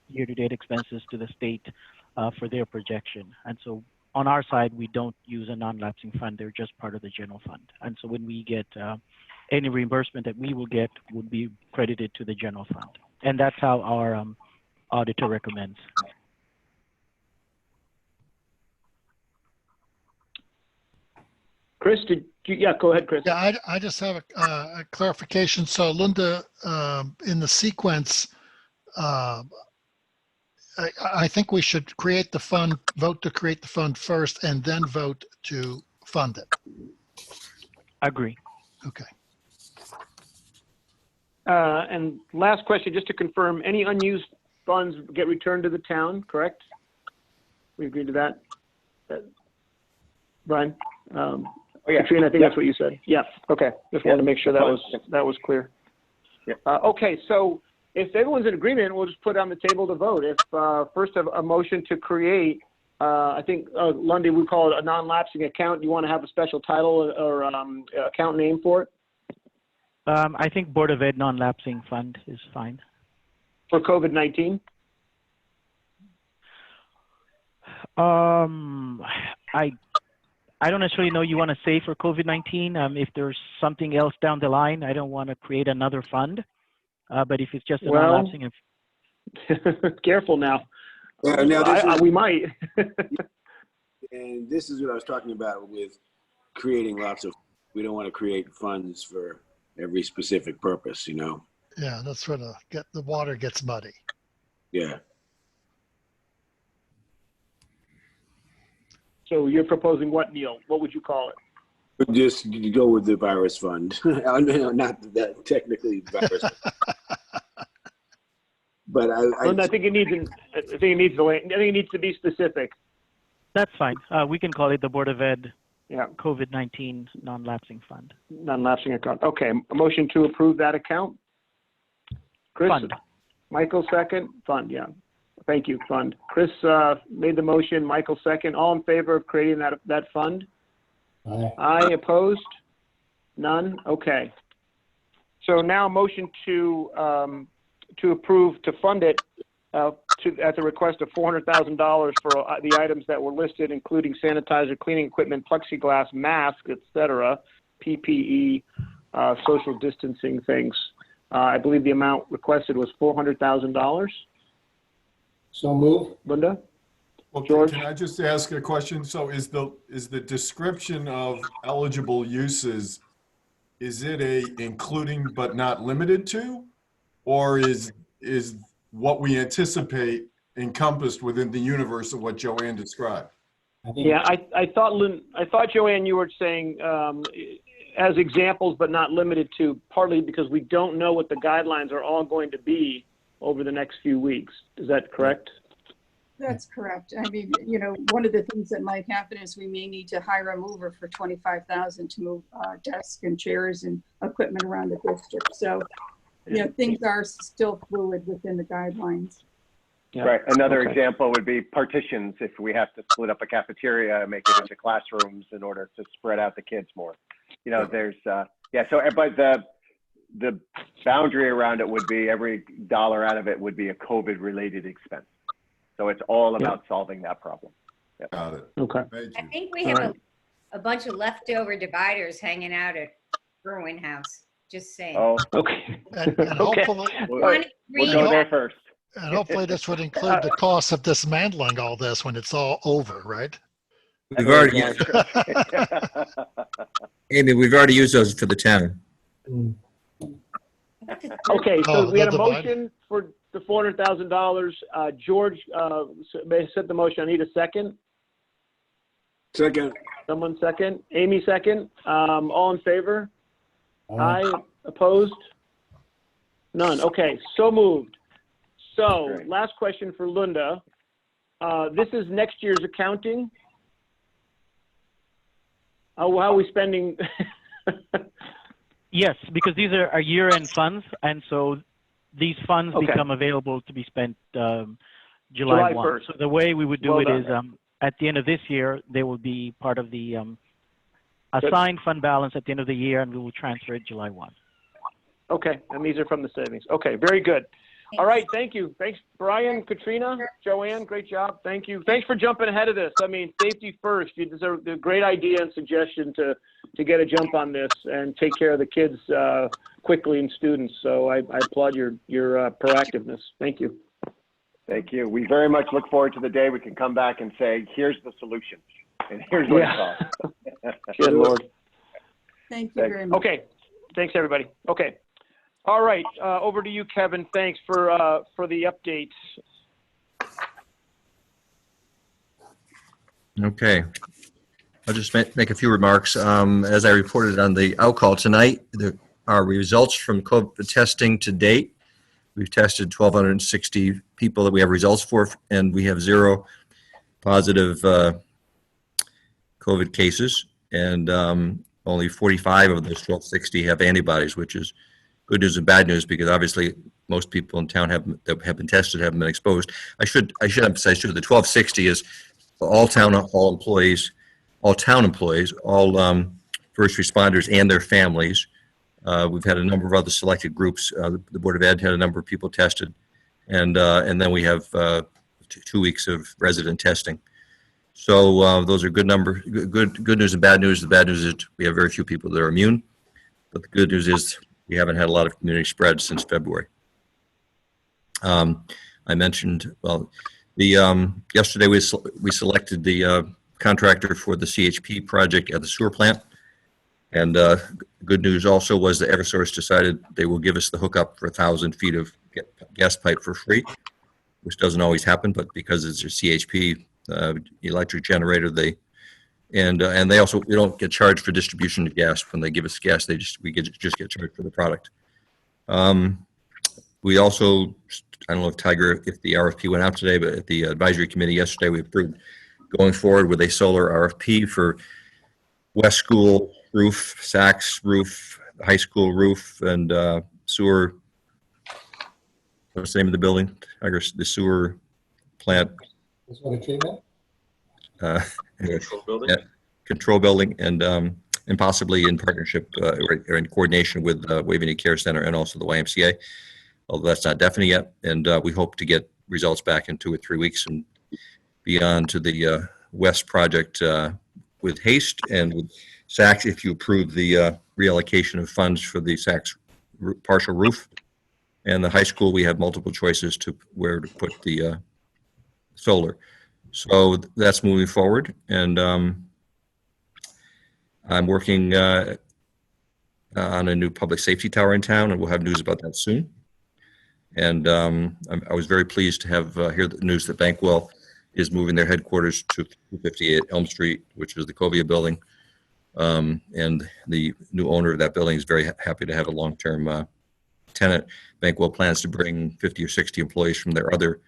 year-to-date expenses to the state for their projection. And so on our side, we don't use a non-lapsing fund. They're just part of the general fund. And so when we get any reimbursement that we will get would be credited to the general fund. And that's how our auditor recommends. Chris, go ahead, Chris. Yeah, I just have a clarification. So Linda, in the sequence, I think we should create the fund, vote to create the fund first, and then vote to fund it. Agree. Okay. And last question, just to confirm, any unused funds get returned to the town, correct? We agreed to that? Brian? Katrina, I think that's what you said. Yeah, okay. Just wanted to make sure that was clear. Okay, so if everyone's in agreement, we'll just put it on the table to vote. If first a motion to create I think, Lundy, we call it a non-lapsing account. You want to have a special title or account name for it? I think Board of Ed non-lapsing fund is fine. For COVID-19? I don't necessarily know you want to say for COVID-19. If there's something else down the line, I don't want to create another fund. But if it's just a Well, non-lapsing, careful now. Now this is, We might. and this is what I was talking about with creating lots of, we don't want to create funds for every specific purpose, you know? Yeah, that's where the water gets muddy. Yeah. So you're proposing what, Neil? What would you call it? Just go with the virus fund. No, not that technically virus fund. But I think it needs to be specific. that's fine. We can call it the Board of Ed Yeah. COVID-19 non-lapsing fund. Non-lapsing account. Okay, a motion to approve that account? Chris? Fund. Michael second? Fund, yeah. Thank you, fund. Chris made the motion, Michael second. All in favor of creating that fund? Aye. Aye, opposed? None? Okay. So now a motion to approve, to fund it at the request of $400,000 for the items that were listed, including sanitizer, cleaning equipment, plexiglass, masks, etc., PPE, social distancing things. I believe the amount requested was $400,000. So move. Linda? Well, George? can I just ask a question? So is the description of eligible uses, is it a including but not limited to? Or is what we anticipate encompassed within the universe of what Joanne described? Yeah, I thought, Joanne, you were saying as examples, but not limited to, partly because we don't know what the guidelines are all going to be over the next few weeks. Is that correct? That's correct. I mean, you know, one of the things that might happen is we may need to hire a mover for $25,000 to move desks and chairs and equipment around the district. So, you know, things are still fluid within the guidelines. Yeah. Right. Another Okay. example would be partitions. If we have to split up a cafeteria and make it into classrooms in order to spread out the kids more, you know, there's, yeah. So, but the boundary around it would be every dollar out of it would be a COVID related expense. So it's all about solving that problem. Yep. Got it. Okay. Thank I you. think we All have right. a bunch of leftover dividers hanging out at Berwin House, just saying. Oh, Okay. And Okay. hopefully, we'll One we'll green go there first. and hopefully this would include the cost of dismantling all this when it's all over, right? We've already, Amy, we've already used those for the town. Okay, so Oh, we had a the divide. motion for the $400,000. George may set the motion. I need a second. Second. Someone second. Amy second. All in favor? Aye. Opposed? None. Okay, so moved. So Great. last question for Linda. This is next year's accounting. How are we spending? Yes, because these are our year-end funds, and so these funds Okay. become available to be spent July July 1. 1st. So the way we would do Well it done. is at the end of this year, they will be part of the assigned fund balance at the end of the year, and we will transfer it July 1. Okay, and these are from the savings. Okay, very good. All right, thank you. Thanks, Brian, Katrina, Joanne, great job. Thank you. Thanks for jumping ahead of this. I mean, safety first. This is a great idea and suggestion to get a jump on this and take care of the kids quickly and students. So I applaud your proactiveness. Thank you. Thank you. We very much look forward to the day we can come back and say, here's the solution. And here's what Yeah. it costs. Good Lord. Thank you very much. Okay, thanks, everybody. Okay. All right, over to you, Kevin. Thanks for the updates. Okay. I'll just make a few remarks. As I reported on the outcall tonight, there are results from COVID testing to date. We've tested 1,260 people that we have results for, and we have 0 positive COVID cases, and only 45 of those 1,260 have antibodies, which is good news and bad news, because obviously most people in town that have been tested haven't been exposed. I should emphasize too, the 1,260 is all town hall employees, all first responders and their families. We've had a number of other selected groups. The Board of Ed had a number of people tested, and then we have 2 weeks of resident testing. So those are good news and bad news. The bad news is we have very few people that are immune, but the good news is we haven't had a lot of community spread since February. I mentioned, well, yesterday we selected the contractor for the CHP project at the sewer plant. And good news also was that Eversource decided they will give us the hookup for 1,000 feet of gas pipe for free, which doesn't always happen, but because it's a CHP electric generator, and they also, we don't get charged for distribution of gas. When they give us gas, we just get charged for the product. We also, I don't know if Tiger, if the RFP went out today, but at the advisory committee yesterday, we approved going forward with a solar RFP for West School roof, Saks roof, high school roof, and sewer. What's the name of the building? Tiger, the sewer plant. Wastewater treatment? Control building. Yeah, control building, and possibly in partnership or in coordination with Waveney Care Center and also the YMCA. Although that's not definite yet, and we hope to get results back in 2 or 3 weeks and be on to the West project with haste, and with Saks, if you approve the reallocation of funds for the Saks partial roof. And the high school, we have multiple choices to where to put the solar. So that's moving forward, and I'm working on a new public safety tower in town, and we'll have news about that soon. And I was very pleased to have hear the news that Bankwell is moving their headquarters to 258 Elm Street, which is the Covia building. And the new owner of that building is very happy to have a long-term tenant. Bankwell plans to bring 50 or 60 employees from their other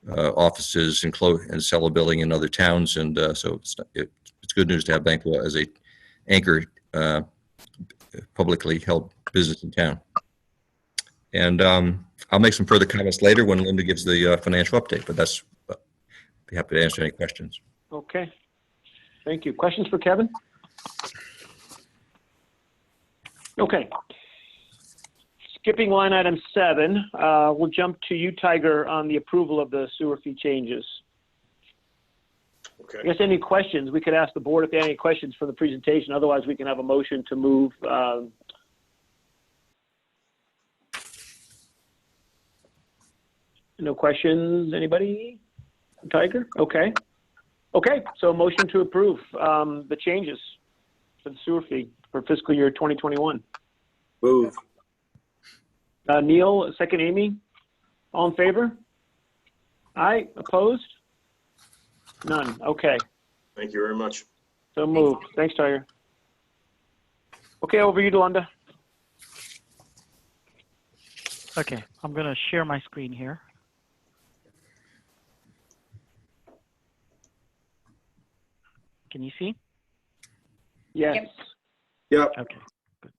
offices and sell a building in other towns. And so it's good news to have Bankwell as a anchor publicly held business in town. And I'll make some further comments later when Linda gives the financial update, but be happy to answer any questions. Okay. Thank you. Questions for Kevin? Okay. Skipping line item 7, we'll jump to you, Tiger, on the approval of the sewer fee changes. Okay. I guess any questions, we could ask the board if they have any questions for the presentation. Otherwise, we can have a motion to move. No questions, anybody? Tiger? Okay. Okay, so motion to approve the changes for the sewer fee for fiscal year 2021. Move. Neil, second Amy. All in favor? Aye, opposed? None, okay. Thank you very much. So moved. Thanks, Tiger. Okay, over to you, Delunda. Okay, I'm gonna share my screen here. Can you see? Yes. Yep. Okay, good.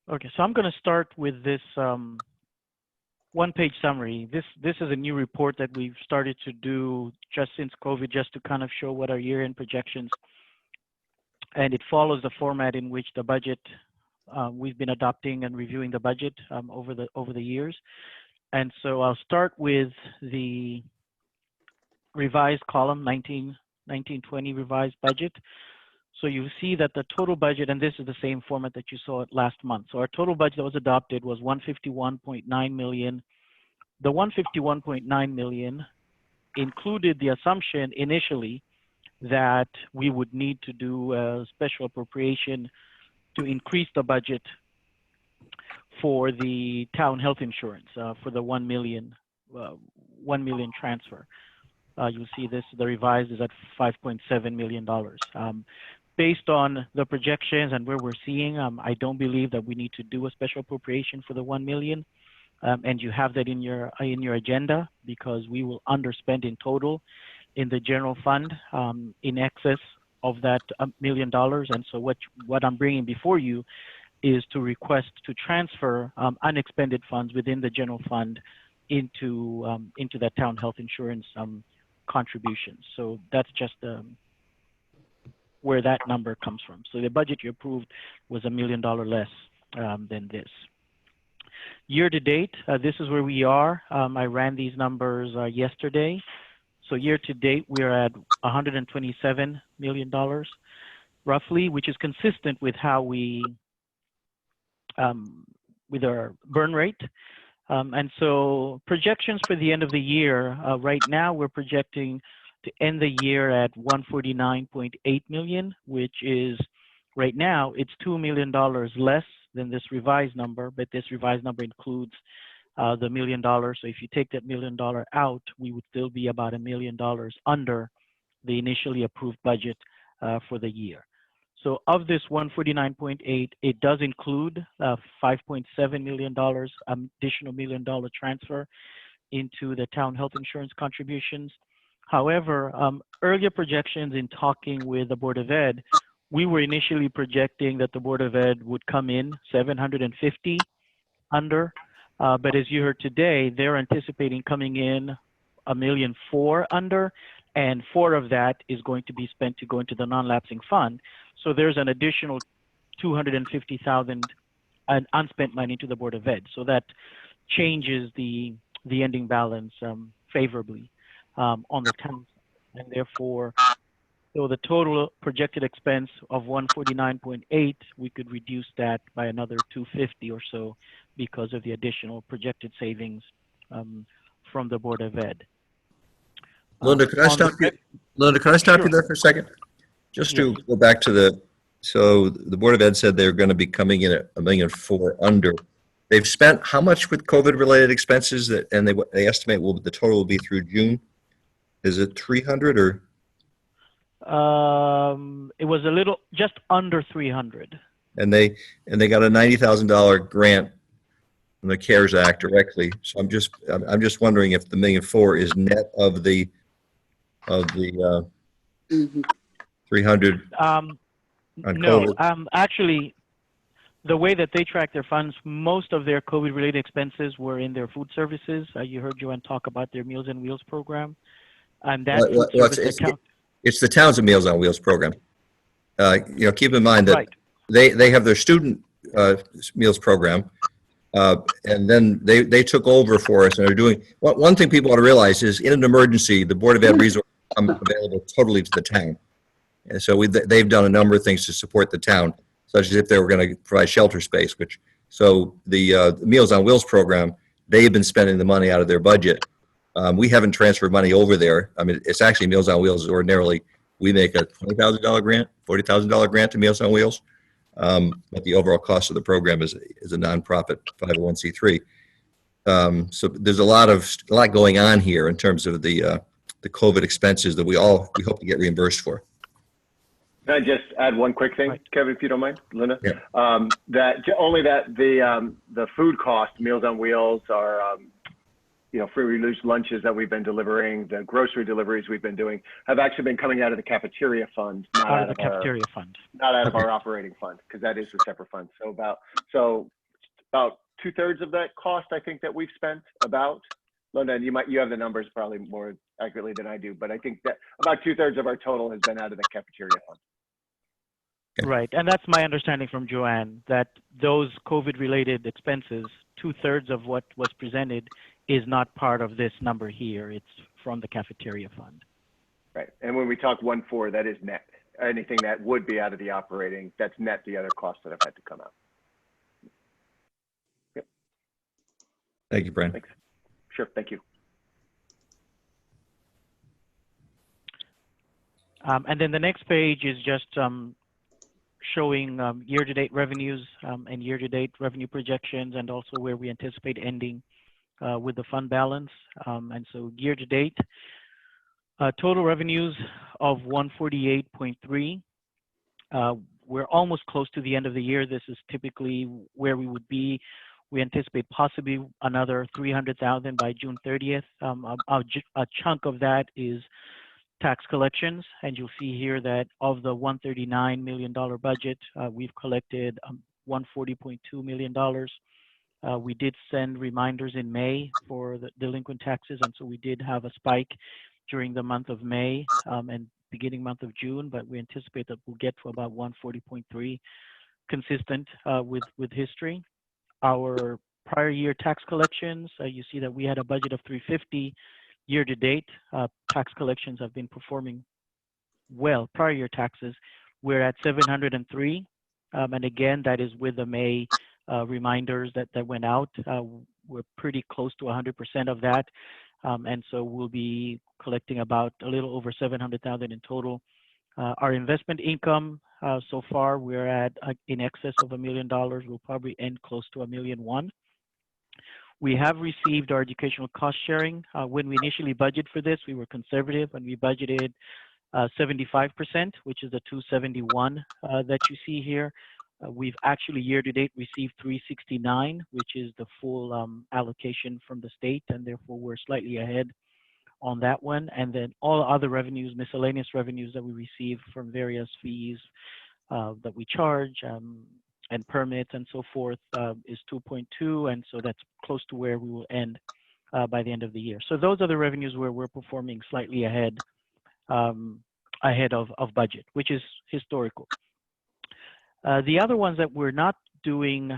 Okay, so I'm going to start with this one-page summary. This is a new report that we've started to do just since COVID, just to kind of show what our year-end projections. And it follows the format in which the budget, we've been adopting and reviewing the budget over the years. And so I'll start with the revised column, 1920 revised budget. So you see that the total budget, and this is the same format that you saw last month. So our total budget that was adopted was 151.9 million. The 151.9 million included the assumption initially that we would need to do a special appropriation to increase the budget for the town health insurance for the 1 million transfer. You'll see this, the revised is at $5.7 million. Based on the projections and where we're seeing, I don't believe that we need to do a special appropriation for the 1 million. And you have that in your agenda, because we will underspend in total in the general fund in excess of that $1 million. And so what I'm bringing before you is to request to transfer unexpended funds within the general fund into that town health insurance contribution. So that's just where that number comes from. So the budget you approved was $1 million less than this. Year to date, this is where we are. I ran these numbers yesterday. So year to date, we are at $127 million, roughly, which is consistent with how we, with our burn rate. And so projections for the end of the year, right now we're projecting to end the year at 149.8 million, which is right now it's $2 million less than this revised number, but this revised number includes the $1 million. So if you take that $1 million out, we would still be about $1 million under the initially approved budget for the year. So of this 149.8, it does include $5.7 million additional $1 million transfer into the town health insurance contributions. However, earlier projections in talking with the Board of Ed, we were initially projecting that the Board of Ed would come in 750 under, but as you heard today, they're anticipating coming in $1.4 million under, and 4 of that is going to be spent to go into the non-lapsing fund. So there's an additional 250,000 unspent money to the Board of Ed. So that changes the ending balance favorably on the town, and therefore, so the total projected expense of 149.8, we could reduce that by another 250 or so because of the additional projected savings from the Board of Ed. Linda, could I stop you? Linda, can I stop you there for a second? Just to go back to so the Board of Ed said they're going to be coming in at $1.4 million under. They've spent how much with COVID-related expenses and they estimate the total will be through June? Is it 300 or? It was a little, just under 300. And they got a $90,000 grant from the CARES Act directly. So I'm just wondering if the $1.4 million is net of the 300 on no, COVID. actually, the way that they track their funds, most of their COVID-related expenses were in their food services. You heard Joanne talk about their Meals on Wheels program, and that food service account. It's the Towns of Meals on Wheels program. Keep in mind that they have their student meals program, and then they took over for us and are doing. One thing people ought to realize is in an emergency, the Board of Ed resources come available totally to the town, and so they've done a number of things to support the town, such as if they were going to provide shelter space. So the Meals on Wheels program, they've been spending the money out of their budget. We haven't transferred money over there. I mean, it's actually Meals on Wheels. Ordinarily, we make a $20,000 grant, $40,000 grant to Meals on Wheels. But the overall cost of the program is a nonprofit 501c3. So there's a lot going on here in terms of the COVID expenses that we hope to get reimbursed for. Can I just add one quick thing, Kevin, if you don't mind, Linda? Yeah. The food cost, Meals on Wheels are free reduced lunches that we've been delivering, the grocery deliveries we've been doing have actually been coming out of the cafeteria fund, not out of our operating fund, because that is a separate fund. So about 2/3 of that cost, I think, that we've spent about. Linda, you have the numbers probably more accurately than I do, but I think that about 2/3 of our total has been out of the cafeteria fund. Right, and that's my understanding from Joanne, that those COVID-related expenses, 2/3 of what was presented is not part of this number here. It's from the cafeteria fund. Right, and when we talk 1.4, that is net. Anything that would be out of the operating, that's net the other costs that have had to come out. Yep. Thank you, Brian. Thanks. Sure, thank you. And then the next page is just showing year-to-date revenues and year-to-date revenue projections, and also where we anticipate ending with the fund balance. And so year-to-date, total revenues of 148.3. We're almost close to the end of the year. This is typically where we would be. We anticipate possibly another 300,000 by June 30th. A chunk of that is tax collections, and you'll see here that of the $139 million budget, we've collected $140.2 million. We did send reminders in May for the delinquent taxes, and so we did have a spike during the month of May and beginning month of June, but we anticipate that we'll get to about 140.3, consistent with history. Our prior year tax collections, you see that we had a budget of 350 year to date. Tax collections have been performing well. Prior year taxes, we're at 703, and again, that is with the May reminders that went out. We're pretty close to 100% of that. And so we'll be collecting about a little over 700,000 in total. Our investment income, so far, we're at in excess of $1 million. We'll probably end close to $1.1 million. We have received our educational cost sharing. When we initially budgeted for this, we were conservative and we budgeted 75%, which is the 271 that you see here. We've actually year to date received 369, which is the full allocation from the state, and therefore we're slightly ahead on that one. And then all other revenues, miscellaneous revenues that we receive from various fees that we charge and permits and so forth is 2.2, and so that's close to where we will end by the end of the year. So those are the revenues where we're performing slightly ahead of budget, which is historical. The other ones that we're not doing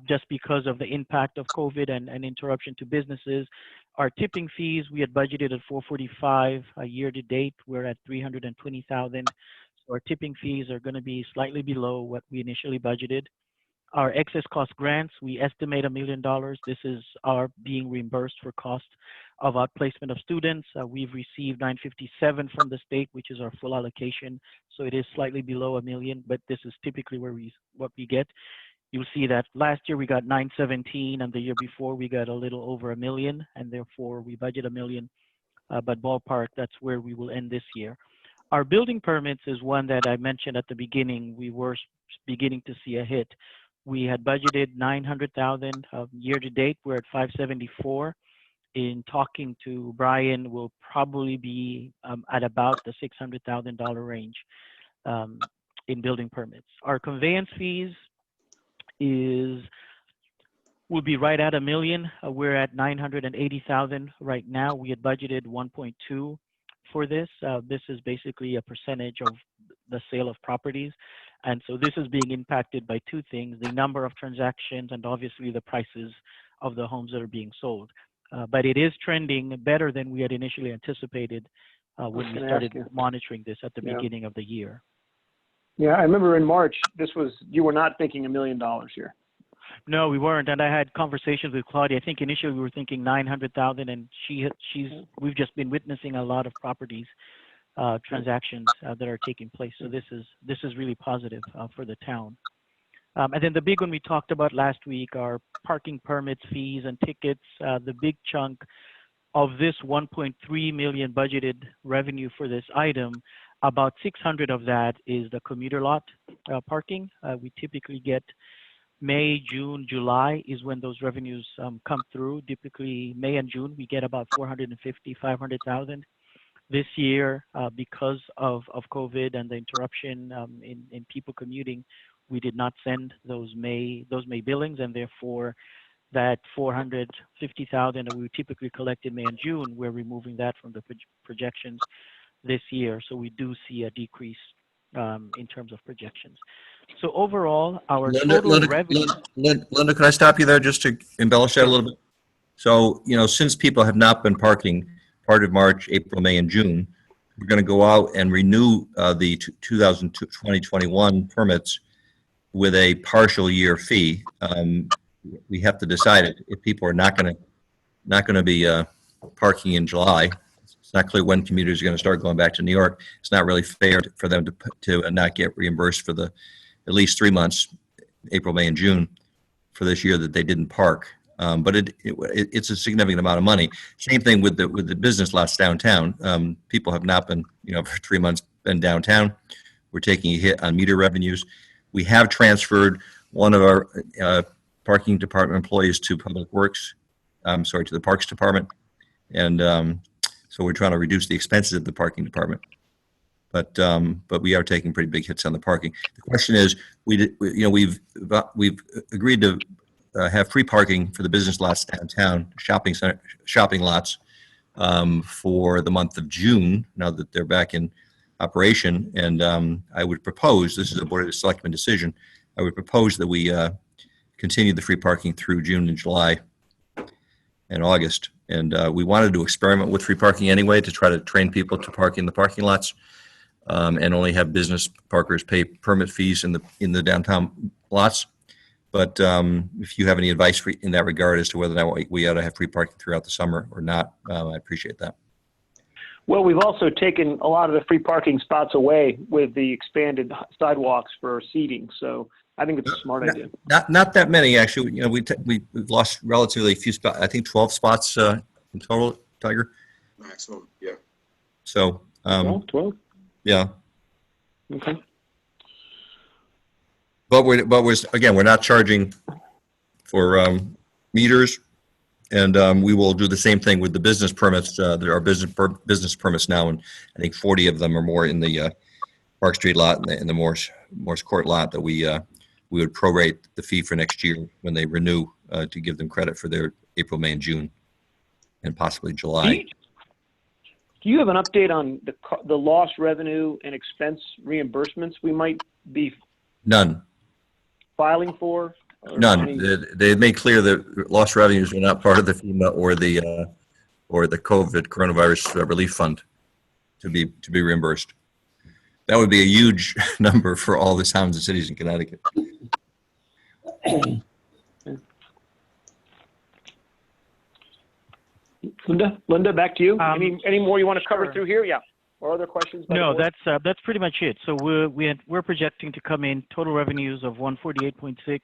just because of the impact of COVID and interruption to businesses are tipping fees. We had budgeted at 445 year to date. We're at 320,000. So our tipping fees are going to be slightly below what we initially budgeted. Our excess cost grants, we estimate $1 million. This is our being reimbursed for cost of outplacement of students. We've received 957 from the state, which is our full allocation. So it is slightly below $1 million, but this is typically what we get. You'll see that last year we got 917, and the year before we got a little over $1 million, and therefore we budget $1 million. But ballpark, that's where we will end this year. Our building permits is one that I mentioned at the beginning. We were beginning to see a hit. We had budgeted 900,000 year to date. We're at 574. In talking to Brian, we'll probably be at about the $600,000 range in building permits. Our conveyance fees will be right at $1 million. We're at 980,000 right now. We had budgeted 1.2 for this. This is basically a percentage of the sale of properties. And so this is being impacted by two things: the number of transactions and obviously the prices of the homes that are being sold. But it is trending better than we had initially anticipated when we started monitoring this at the beginning of the year. Yeah, I remember in March, you were not thinking $1 million here. No, we weren't. And I had conversations with Claudia. I think initially we were thinking 900,000, and we've just been witnessing a lot of properties transactions that are taking place. So this is really positive for the town. And then the big one we talked about last week are parking permits, fees, and tickets. The big chunk of this 1.3 million budgeted revenue for this item, about 600 of that is the commuter lot parking. We typically get May, June, July is when those revenues come through. Typically May and June, we get about 450, 500,000. This year, because of COVID and the interruption in people commuting, we did not send those May billings, and therefore that 450,000 that we typically collect in May and June, we're removing that from the projections this year. So we do see a decrease in terms of projections. So overall, our total revenue. Linda, can I stop you there just to embellish that a little bit? So, since people have not been parking part of March, April, May, and June, we're going to go out and renew the 2020-21 permits with a partial year fee. We have to decide if people are not going to be parking in July. It's not clear when commuters are going to start going back to New York. It's not really fair for them to not get reimbursed for the at least 3 months, April, May, and June, for this year that they didn't park. But it's a significant amount of money. Same thing with the business lots downtown. People have not been, for 3 months been downtown. We're taking a hit on meter revenues. We have transferred one of our parking department employees to Public Works. To the Parks Department, and So we're trying to reduce the expenses of the parking department. But we are taking pretty big hits on the parking. The question is, we've agreed to have free parking for the business lots downtown, shopping lots, for the month of June, now that they're back in operation. And I would propose, this is a Board of Selectmen decision, I would propose that we continue the free parking through June and July and August. And we wanted to experiment with free parking anyway to try to train people to park in the parking lots, and only have business parkers pay permit fees in the downtown lots. But if you have any advice in that regard as to whether or not we ought to have free parking throughout the summer or not, I appreciate that. Well, we've also taken a lot of the free parking spots away with the expanded sidewalks for seating. So I think it's a smart idea. Not that many, actually. You know, we've lost relatively few spots. I think 12 spots in total, Tiger. Maximum, yeah. So 12. Yeah. Okay. But we're not charging for meters, and we will do the same thing with the business permits. There are business permits now, and I think 40 of them or more in the Park Street lot and the Morse Court lot that we would prorate the fee for next year when they renew, to give them credit for their April, May, and June, and possibly July. Do you have an update on the lost revenue and expense reimbursements we might be None. filing for? None. They made clear that lost revenues are not part of the FEMA or the COVID coronavirus relief fund to be reimbursed. That would be a huge number for all the towns and cities in Connecticut. Linda, back to you. Any more you want to cover Sure. through here? Yeah. Or other questions? by the No, board? that's pretty much it. So we're projecting to come in total revenues of 148.6,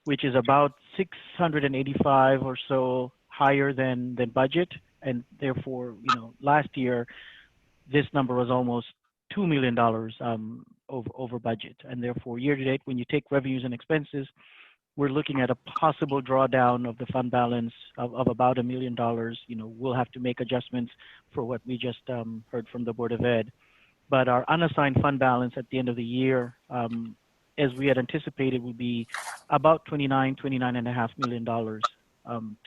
which is about 685 or so higher than budget, and therefore, last year this number was almost $2 million over budget, and therefore year to date, when you take revenues and expenses, we're looking at a possible drawdown of the fund balance of about $1 million. We'll have to make adjustments for what we just heard from the Board of Ed. But our unassigned fund balance at the end of the year, as we had anticipated, would be about $29.5 million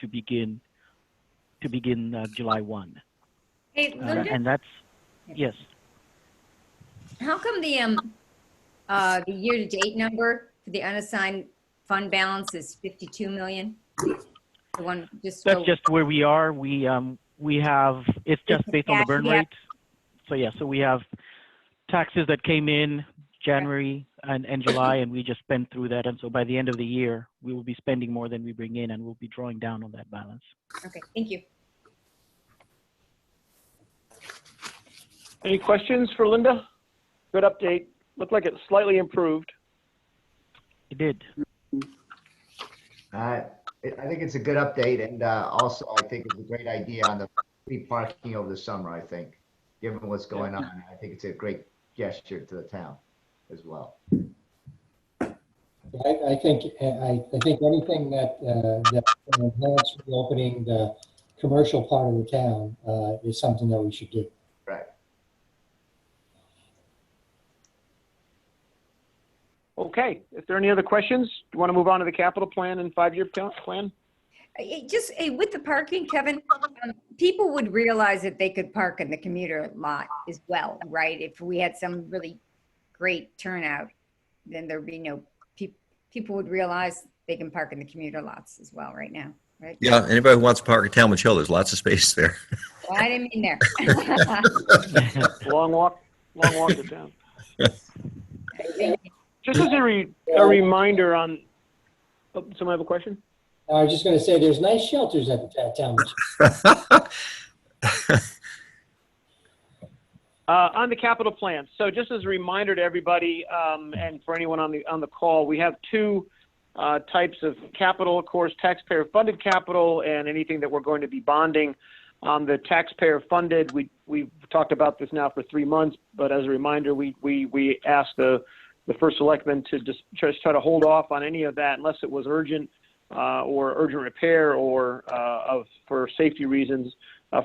to begin July 1. Hey, Linda, And that's, yes. how come the year-to-date number for the unassigned fund balance is 52 million? The one just That's just where we are. We have, it's just based on the burn rate. So yeah, so we have taxes that came in January and July, and we just spent through that. And so by the end of the year, we will be spending more than we bring in, and we'll be drawing down on that balance. Okay, thank you. Any questions for Linda? Good update. Looked like it slightly improved. It did. I think it's a good update, and also I think it's a great idea on the free parking over the summer. I think, given what's going on, I think it's a great gesture to the town as well. I think anything that enhance reopening the commercial part of the town is something that we should do. Right. Okay. If there are any other questions, do you want to move on to the capital plan and 5-year plan? Just with the parking, Kevin, people would realize that they could park in the commuter lot as well, right? If we had some really great turnout, then there'd be no people would realize they can park in the commuter lots as well right now, right? Yeah, anybody who wants to park at Talmadge Hill, there's lots of space there. Well, I didn't mean there. Long walk to town. Just as a reminder on, someone have a question? I was just going to say, there's nice shelters at the town. On the capital plan. So just as a reminder to everybody, and for anyone on the call, we have two types of capital, of course, taxpayer-funded capital and anything that we're going to be bonding. The taxpayer-funded, we've talked about this now for 3 months, but as a reminder, we asked the first selectman to just try to hold off on any of that unless it was urgent or urgent repair or for safety reasons.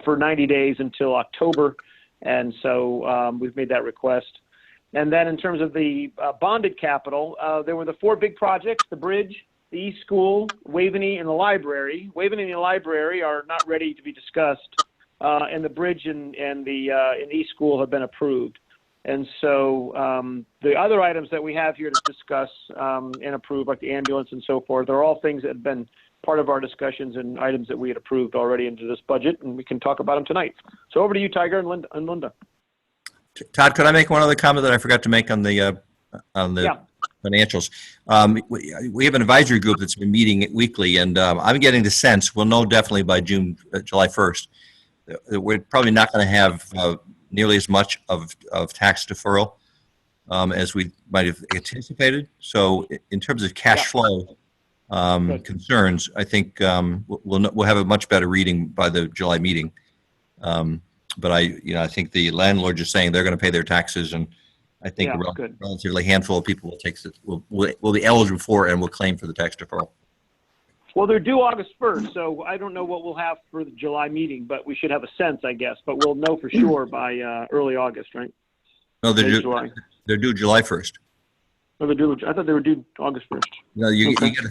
for 90 days until October. And so we've made that request. And then in terms of the bonded capital, there were the 4 big projects: the bridge, the East School, Waveney, and the library. Waveney and the library are not ready to be discussed, and the bridge and the East School have been approved. And so the other items that we have here to discuss and approve, like the ambulance and so forth, are all things that have been part of our discussions and items that we had approved already into this budget, and we can talk about them tonight. So over to you, Tiger and Linda. Todd, could I make one other comment that I forgot to make on the financials? We have an advisory group that's been meeting weekly, and I'm getting the sense we'll know definitely by July 1st that we're probably not going to have nearly as much of tax deferral as we might have anticipated. So in terms of cash flow concerns, I think we'll have a much better reading by the July meeting. But I think the landlords are saying they're going to pay their taxes, and I think a relatively handful of people will be eligible for and will claim for the tax deferral. Well, they're due August 1st, so I don't know what we'll have for the July meeting, but we should have a sense, I guess. But we'll know for sure by early August, right? No, they're due July 1st. Oh, they're due. I thought they were due August 1st. No, you get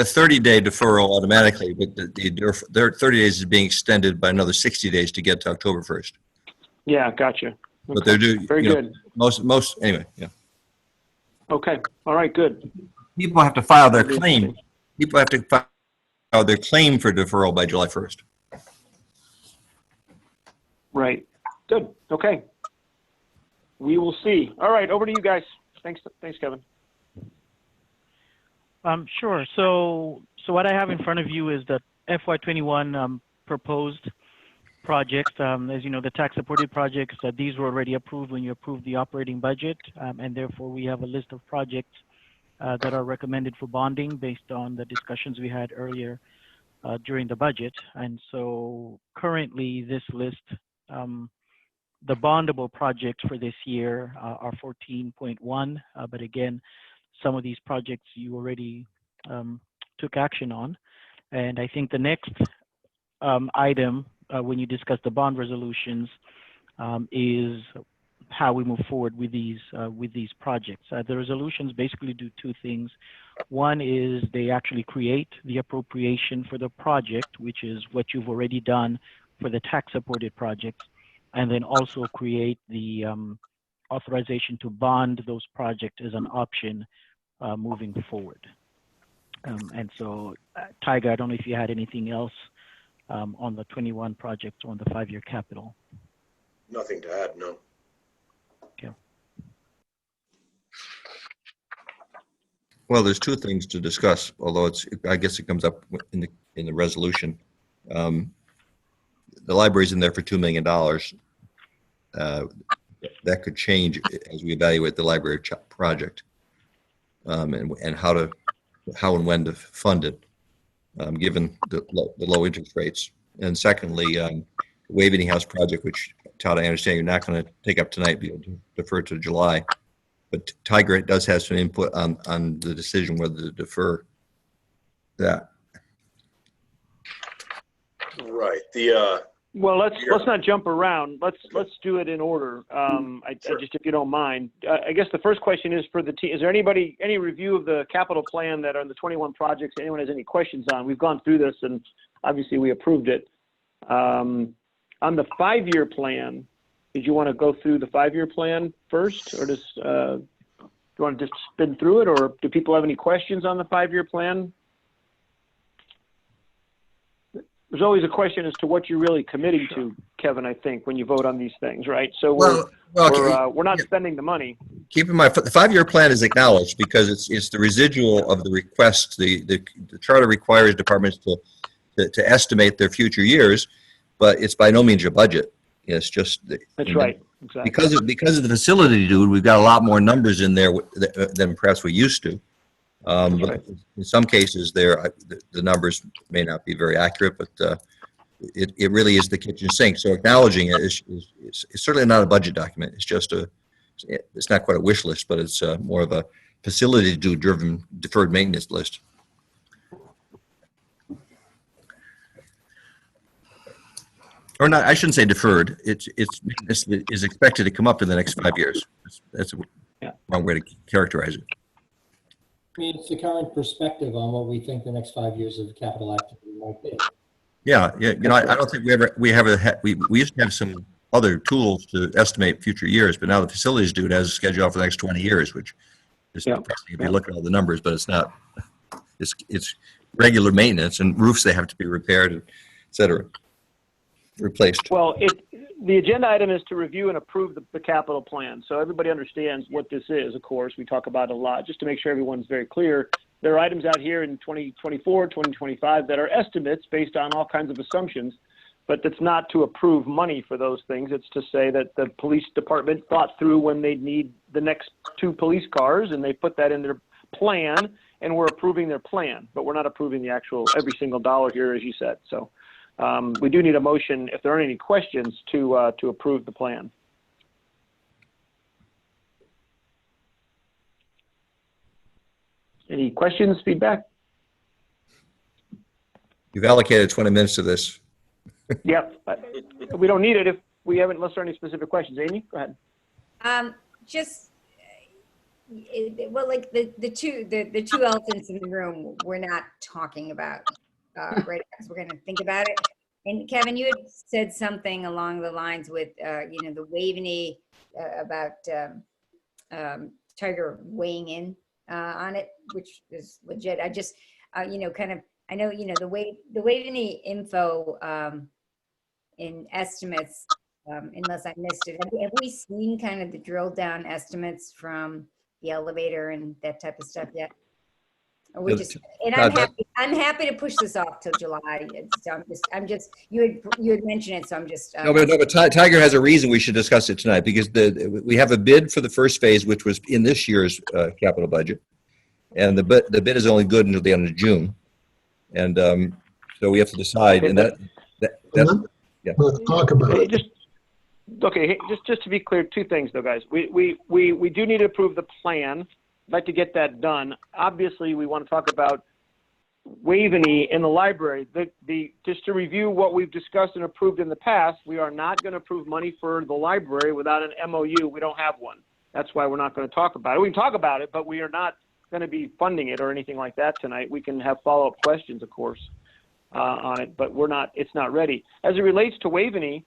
a 30-day deferral automatically, but their 30 days is being extended by another 60 days to get to October 1st. Yeah, gotcha. Okay. But they're due. Very good. Most anyway. Yeah. Okay. All right. Good. People have to file their claim. People have to file their claim for deferral by July 1st. Right. Good. Okay. We will see. All right. Over to you guys. Thanks, Kevin. Sure. So what I have in front of you is the FY21 proposed projects. As you know, the tax-supported projects, these were already approved when you approved the operating budget, and therefore we have a list of projects that are recommended for bonding based on the discussions we had earlier during the budget. And so currently this list, the bondable projects for this year are 14.1, but again, some of these projects you already took action on. And I think the next item when you discuss the bond resolutions is how we move forward with these projects. The resolutions basically do 2 things. One is they actually create the appropriation for the project, which is what you've already done for the tax-supported projects, and then also create the authorization to bond those projects as an option moving forward. And so, Tiger, I don't know if you had anything else on the 21 projects on the 5-year capital. Nothing to add, no. Okay. Well, there's 2 things to discuss, although I guess it comes up in the resolution. The library's in there for $2 million. That could change as we evaluate the library project, and how and when to fund it, given the low interest rates. And secondly, Waveney House project, which Todd, I understand you're not going to take up tonight, but you'll defer to July. But Tiger does have some input on the decision whether to defer that. Right. Well, let's not jump around. Let's do it in order. Just, if you don't mind, I guess the first question is for the team. Is there any review of the capital plan that on the 21 projects anyone has any questions on? We've gone through this and obviously we approved it. On the 5-year plan, did you want to go through the 5-year plan first, or do you want to just spin through it, or do people have any questions on the 5-year plan? There's always a question as to what you're really committing to, Kevin, I think, when you vote on these things, right? So we're not spending the money. Keep in mind, the 5-year plan is acknowledged because it's the residual of the request. The charter requires departments to estimate their future years, but it's by no means your budget. It's just that's right. Exactly. Because of the facility dude, we've got a lot more numbers in there than perhaps we used to. But in some cases, the numbers may not be very accurate, but it really is the kitchen sink. So acknowledging it is certainly not a budget document. It's just it's not quite a wish list, but it's more of a facility driven deferred maintenance list. or not, I shouldn't say deferred. It's maintenance that is expected to come up in the next 5 years. That's a wrong way to characterize it. I mean, it's the current perspective on what we think the next 5 years of capital activity might be. Yeah. You know, I don't think we used to have some other tools to estimate future years, but now the facilities do it as a schedule for the next 20 years, which is depressing if you look at all the numbers, but it's not. It's regular maintenance, and roofs, they have to be repaired, et cetera, replaced. Well, the agenda item is to review and approve the capital plan. So everybody understands what this is, of course. We talk about it a lot, just to make sure everyone's very clear. There are items out here in 2024, 2025 that are estimates based on all kinds of assumptions, but that's not to approve money for those things. It's to say that the police department thought through when they'd need the next 2 police cars, and they put that in their plan, and we're approving their plan, but we're not approving the actual every single dollar here, as you said. So we do need a motion, if there aren't any questions, to approve the plan. Any questions, feedback? You've allocated 20 minutes to this. Yep. We don't need it if we haven't, unless there are any specific questions. Amy, go ahead. Well, like the two elephants in the room we're not talking about right now, 'cause we're going to think about it. And Kevin, you had said something along the lines with the Waveney about Tiger weighing in on it, which is legit. I just I know the Waveney info in estimates, unless I missed it. Have we seen kind of the drill down estimates from the elevator and that type of stuff yet? Or we just, and I'm happy to push this off till July. So I'm just you had mentioned it, so I'm just No, but Tiger has a reason we should discuss it tonight, because we have a bid for the first phase, which was in this year's capital budget, and the bid is only good until the end of June, and so we have to decide. And that's Let's talk about it. Okay, just to be clear, 2 things though, guys. We do need to approve the plan. I'd like to get that done. Obviously, we want to talk about Waveney in the library. Just to review what we've discussed and approved in the past, we are not going to approve money for the library without an MOU. We don't have one. That's why we're not going to talk about it. We can talk about it, but we are not going to be funding it or anything like that tonight. We can have follow-up questions, of course, on it, but it's not ready. As it relates to Waveney,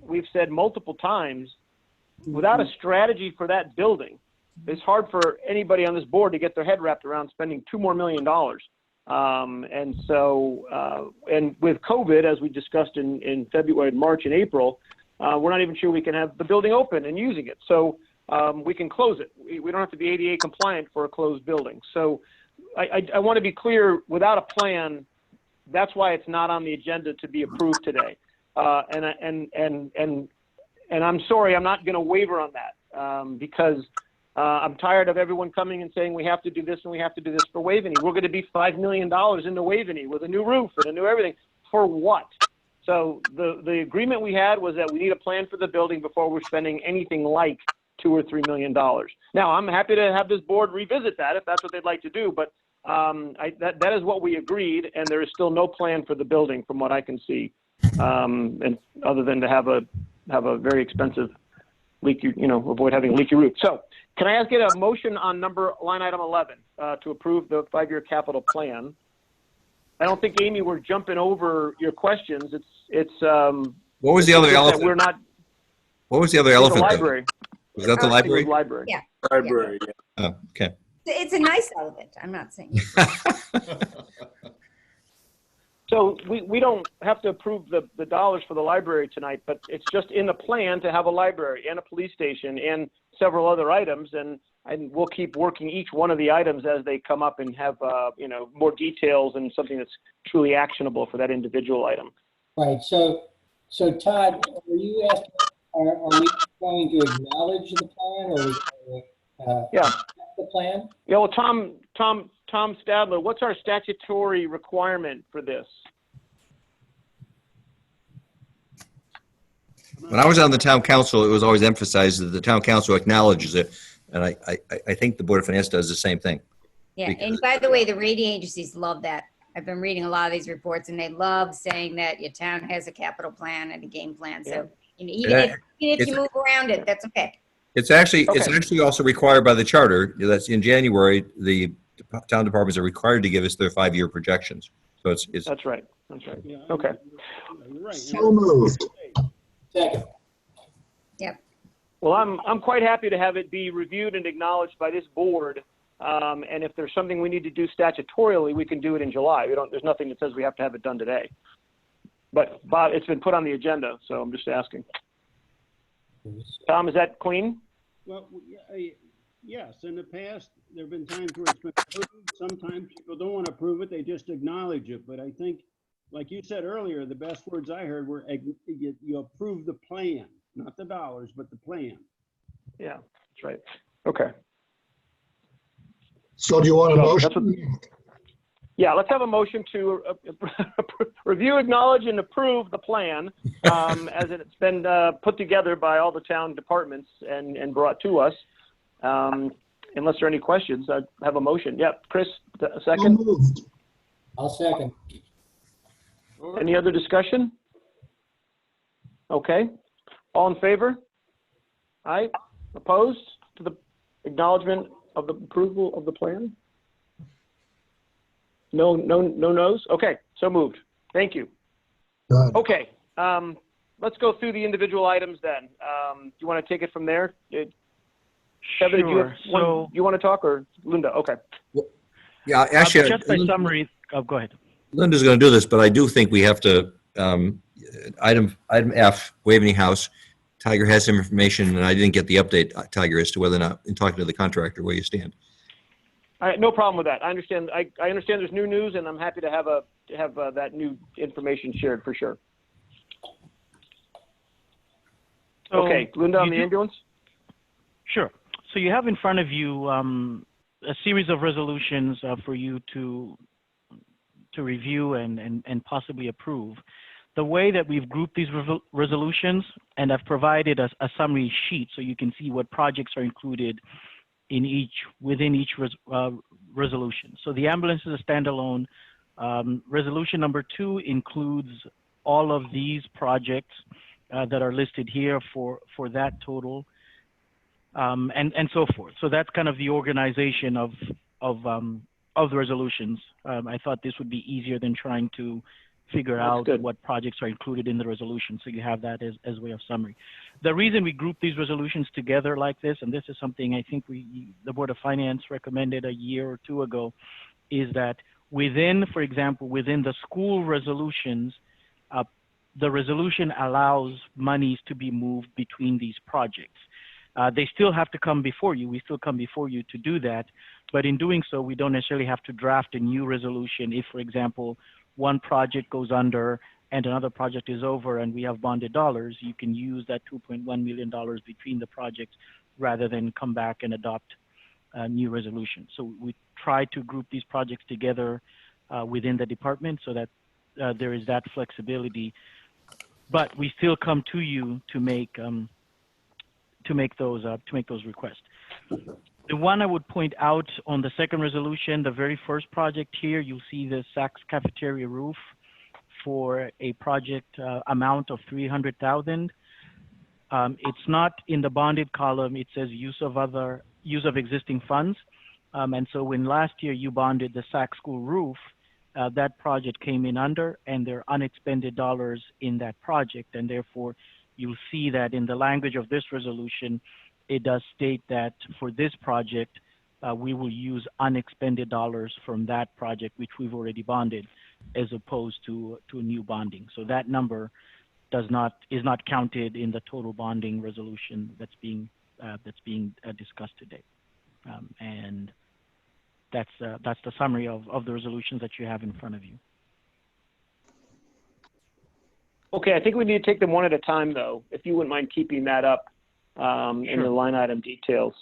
we've said multiple times, without a strategy for that building, it's hard for anybody on this board to get their head wrapped around spending $2 more million. And so, and with COVID, as we discussed in February, March, and April, we're not even sure we can have the building open and using it. So we can close it. We don't have to be ADA compliant for a closed building. So I want to be clear, without a plan, that's why it's not on the agenda to be approved today. And I'm sorry, I'm not going to waver on that because I'm tired of everyone coming and saying we have to do this and we have to do this for Waveney. We're going to be $5 million into Waveney with a new roof and a new everything. For what? So the agreement we had was that we need a plan for the building before we're spending anything like $2 or $3 million. Now, I'm happy to have this board revisit that if that's what they'd like to do, but that is what we agreed, and there is still no plan for the building from what I can see, and other than to have a very expensive leaky, avoid having a leaky roof. So can I get a motion on line item 11 to approve the 5-year capital plan? I don't think, Amy, we're jumping over your questions. What was the other elephant? What was the other elephant? The library. Was that the library? Library. Yeah. Library. Yeah. Oh, okay. It's a nice elephant. I'm not saying. So we don't have to approve the dollars for the library tonight, but it's just in the plan to have a library and a police station and several other items, and we'll keep working each one of the items as they come up and have more details and something that's truly actionable for that individual item. Right. So Todd, are you asking? Are we going to acknowledge the plan, or are we going to accept the plan? Yeah. Well, Tom Stadler, what's our statutory requirement for this? When I was on the town council, it was always emphasized that the town council acknowledges it, and I think the Board of Finance does the same thing. Yeah, and by the way, the rating agencies love that I've been reading a lot of these reports and they love saying that your town has a capital plan and a game plan. So, you know, even if you move around it, that's okay. It's actually also required by the charter. That's in January, the town departments are required to give us their 5-year projections. So it's That's right. That's right. Okay. So moved. Second. Yep. Well, I'm quite happy to have it be reviewed and acknowledged by this board. And if there's something we need to do statutorily, we can do it in July. There's nothing that says we have to have it done today. But Bob, it's been put on the agenda, so I'm just asking. Tom, is that clean? Well, yes, in the past, there have been times where it's been approved. Sometimes people don't want to approve it, they just acknowledge it. But I think, like you said earlier, the best words I heard were you approve the plan, not the dollars, but the plan. Yeah, that's right. Okay. So do you want a motion? Yeah, let's have a motion to review, acknowledge, and approve the plan as it's been put together by all the town departments and brought to us. Unless there are any questions, I have a motion. Yep, Chris, a second. I'll second. Any other discussion? Okay. All in favor? Aye. Opposed to the acknowledgement of the approval of the plan? No no's? Okay, so moved. Thank you. Good. Okay, let's go through the individual items then. Do you want to take it from there? Kevin, Sure. do you want to talk, or Linda? Okay. Yeah, actually, just by summary. Oh, go ahead. Linda's going to do this, but I do think we have to, item F, Waveney House. Tiger has some information, and I didn't get the update, Tiger, as to whether or not, in talking to the contractor, where you stand. All right, no problem with that. I understand. I understand there's new news, and I'm happy to have that new information shared for sure. So okay, Linda, on the ambulance. Sure. So you have in front of you a series of resolutions for you to review and possibly approve. The way that we've grouped these resolutions, and I've provided a summary sheet so you can see what projects are included within each resolution. So the ambulance is a standalone. Resolution number 2 includes all of these projects that are listed here for that total, and so forth. So that's kind of the organization of the resolutions. I thought this would be easier than trying to figure out what projects are included in the resolution. So you have that as way of summary. The reason we group these resolutions together like this, and this is something I think the Board of Finance recommended a year or 2 ago, is that within, for example, within the school resolutions, the resolution allows monies to be moved between these projects. They still have to come before you. We still come before you to do that. But in doing so, we don't necessarily have to draft a new resolution if, for example, one project goes under and another project is over and we have bonded dollars. You can use that $2.1 million between the projects rather than come back and adopt a new resolution. So we try to group these projects together within the department so that there is that flexibility. But we still come to you to make those requests. The one I would point out on the second resolution, the very first project here, you'll see the Saks cafeteria roof for a project amount of $300,000. It's not in the bonded column. It says use of existing funds. And so when last year you bonded the Saks school roof, that project came in under, and there are unexpended dollars in that project, and therefore you'll see that in the language of this resolution, it does state that for this project, we will use unexpended dollars from that project, which we've already bonded, as opposed to a new bonding. So that number is not counted in the total bonding resolution that's being discussed today. And that's the summary of the resolutions that you have in front of you. Okay, I think we need to take them one at a time, though, if you wouldn't mind keeping that up in the line item details.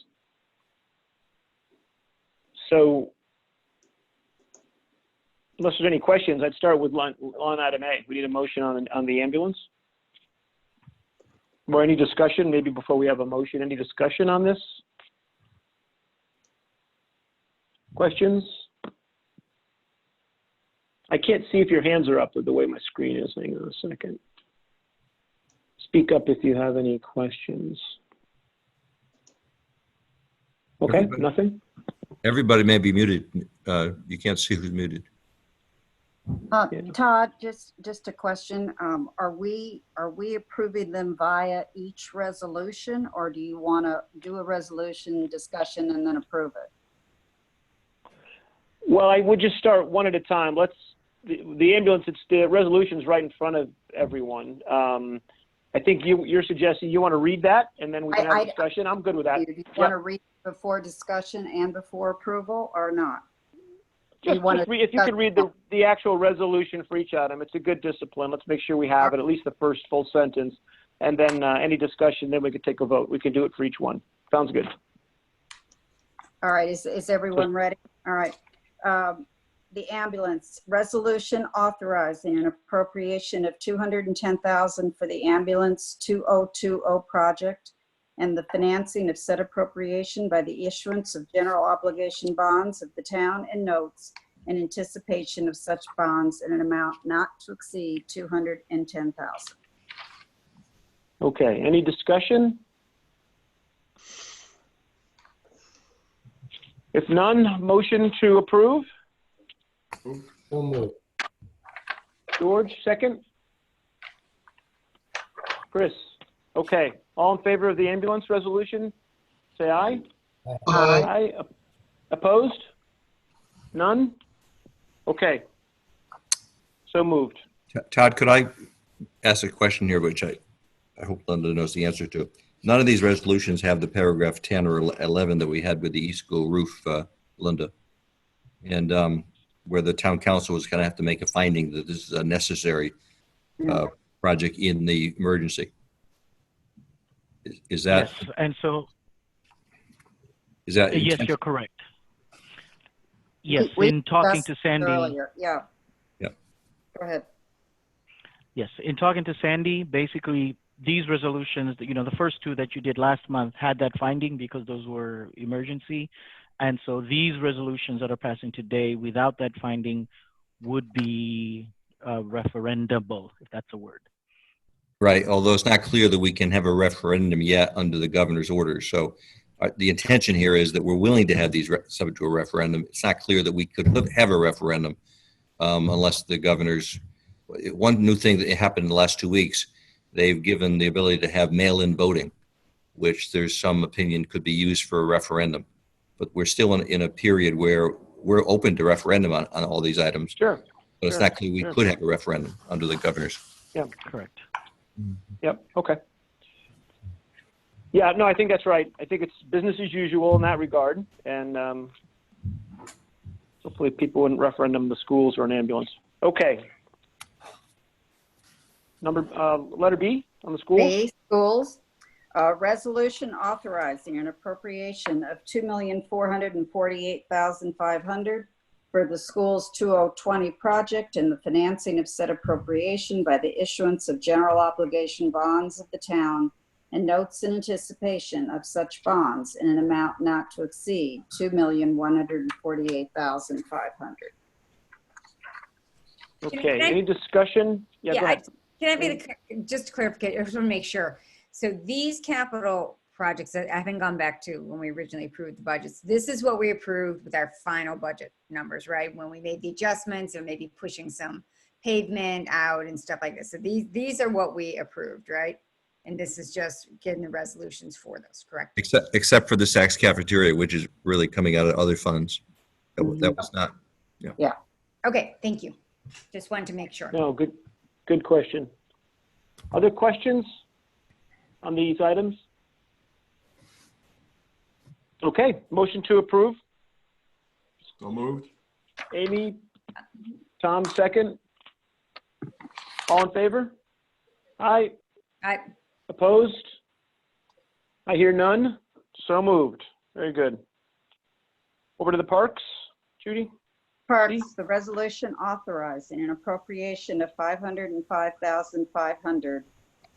So, unless there's any questions, I'd start with line item A. We need a motion on the ambulance. Or any discussion, maybe before we have a motion, any discussion on this? Questions? I can't see if your hands are up with the way my screen is. Hang on a second. Speak up if you have any questions. Okay, Everybody- nothing? Everybody may be muted. You can't see who's muted. Todd, just a question. Are we approving them via each resolution, or do you want to do a resolution discussion and then approve it? Well, I would just start one at a time. The ambulance, the resolution's right in front of everyone. I think you're suggesting you want to read that and then we can have a discussion. I'm good with that. Do you want to read before discussion and before approval or not? If you could read the actual resolution for each item, it's a good discipline. Let's make sure we have it, at least the first full sentence. And then any discussion, then we could take a vote. We can do it for each one. Sounds good. All right, is everyone ready? All right. The ambulance resolution authorizing an appropriation of $210,000 for the ambulance 2020 project and the financing of said appropriation by the issuance of general obligation bonds of the town and notes in anticipation of such bonds in an amount not to exceed $210,000. Okay, any discussion? If none, motion to approve. So moved. George, second. Chris, okay. All in favor of the ambulance resolution, say aye. Aye. Aye. Opposed? None? Okay. So moved. Todd, could I ask a question here, which I hope Linda knows the answer to? None of these resolutions have the paragraph 10 or 11 that we had with the East School roof, Linda. And where the town council was going to have to make a finding that this is a necessary project in the emergency. Is that? Yes, and so. Is that? Yes, you're correct. Yes, We in talking to discussed Sandy. earlier. Yeah. Yep. Go ahead. Yes, in talking to Sandy, basically these resolutions, the first two that you did last month had that finding because those were emergency. And so these resolutions that are passing today without that finding would be referendable, if that's a word. Right, although it's not clear that we can have a referendum yet under the governor's orders. So the intention here is that we're willing to have these subject to a referendum. It's not clear that we could have a referendum unless the governor's, one new thing that happened in the last 2 weeks, they've given the ability to have mail-in voting, which there's some opinion could be used for a referendum. But we're still in a period where we're open to referendum on all these items. Sure. But it's not clear we could have a referendum under the governor's. Yeah. Correct. Yep. Okay. Yeah, no, I think that's right. I think it's business as usual in that regard. And hopefully people wouldn't referendum the schools or an ambulance. Okay. Letter B on the schools. B, schools. Resolution authorizing an appropriation of $2,448,500 for the school's 2020 project and the financing of said appropriation by the issuance of general obligation bonds of the town and notes in anticipation of such bonds in an amount not to exceed $2,148,500. Okay, any discussion? Yeah, go ahead. Can I be just clarification? I just want to make sure. So these capital projects that I haven't gone back to when we originally approved the budgets, this is what we approved with our final budget numbers, right? When we made the adjustments and maybe pushing some pavement out and stuff like this. So these are what we approved, right? And this is just getting the resolutions for those, correct? Except for the Saks cafeteria, which is really coming out of other funds. That was not. Yeah. Okay, thank you. Just wanted to make sure. No, good question. Other questions on these items? Okay, motion to approve. So moved. Amy, Tom, second. All in favor? Aye. Aye. Opposed? I hear none. So moved. Very good. Over to the parks, Judy. Parks, the resolution authorizing an appropriation of $505,500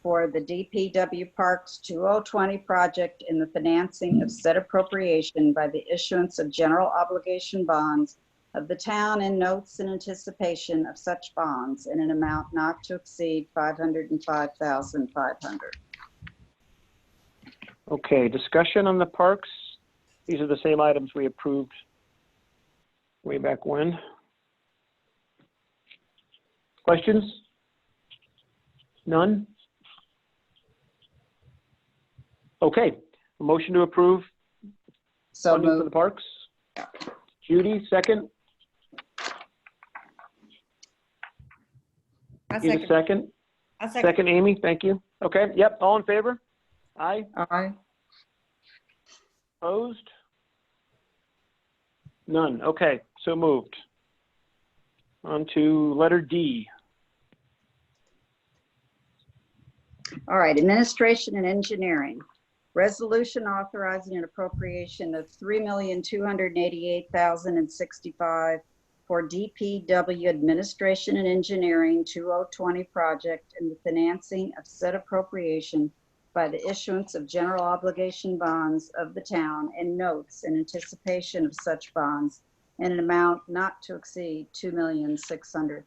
for the DPW Parks 2020 project and the financing of said appropriation by the issuance of general obligation bonds of the town and notes in anticipation of such bonds in an amount not to exceed $505,500. Okay, discussion on the parks. These are the same items we approved way back when. Questions? None? Okay, a motion to approve So funding for moved. the parks. Judy, second. I'll Need a second. second? I'll second. Second, Amy, thank you. Okay, yep, all in favor? Aye, Aye. opposed? None, okay, so moved. On to letter D. All right, administration and engineering. Resolution authorizing an appropriation of $3,288,065 for DPW Administration and Engineering 2020 project and the financing of said appropriation by the issuance of general obligation bonds of the town and notes in anticipation of such bonds in an amount not to exceed $2,600,000.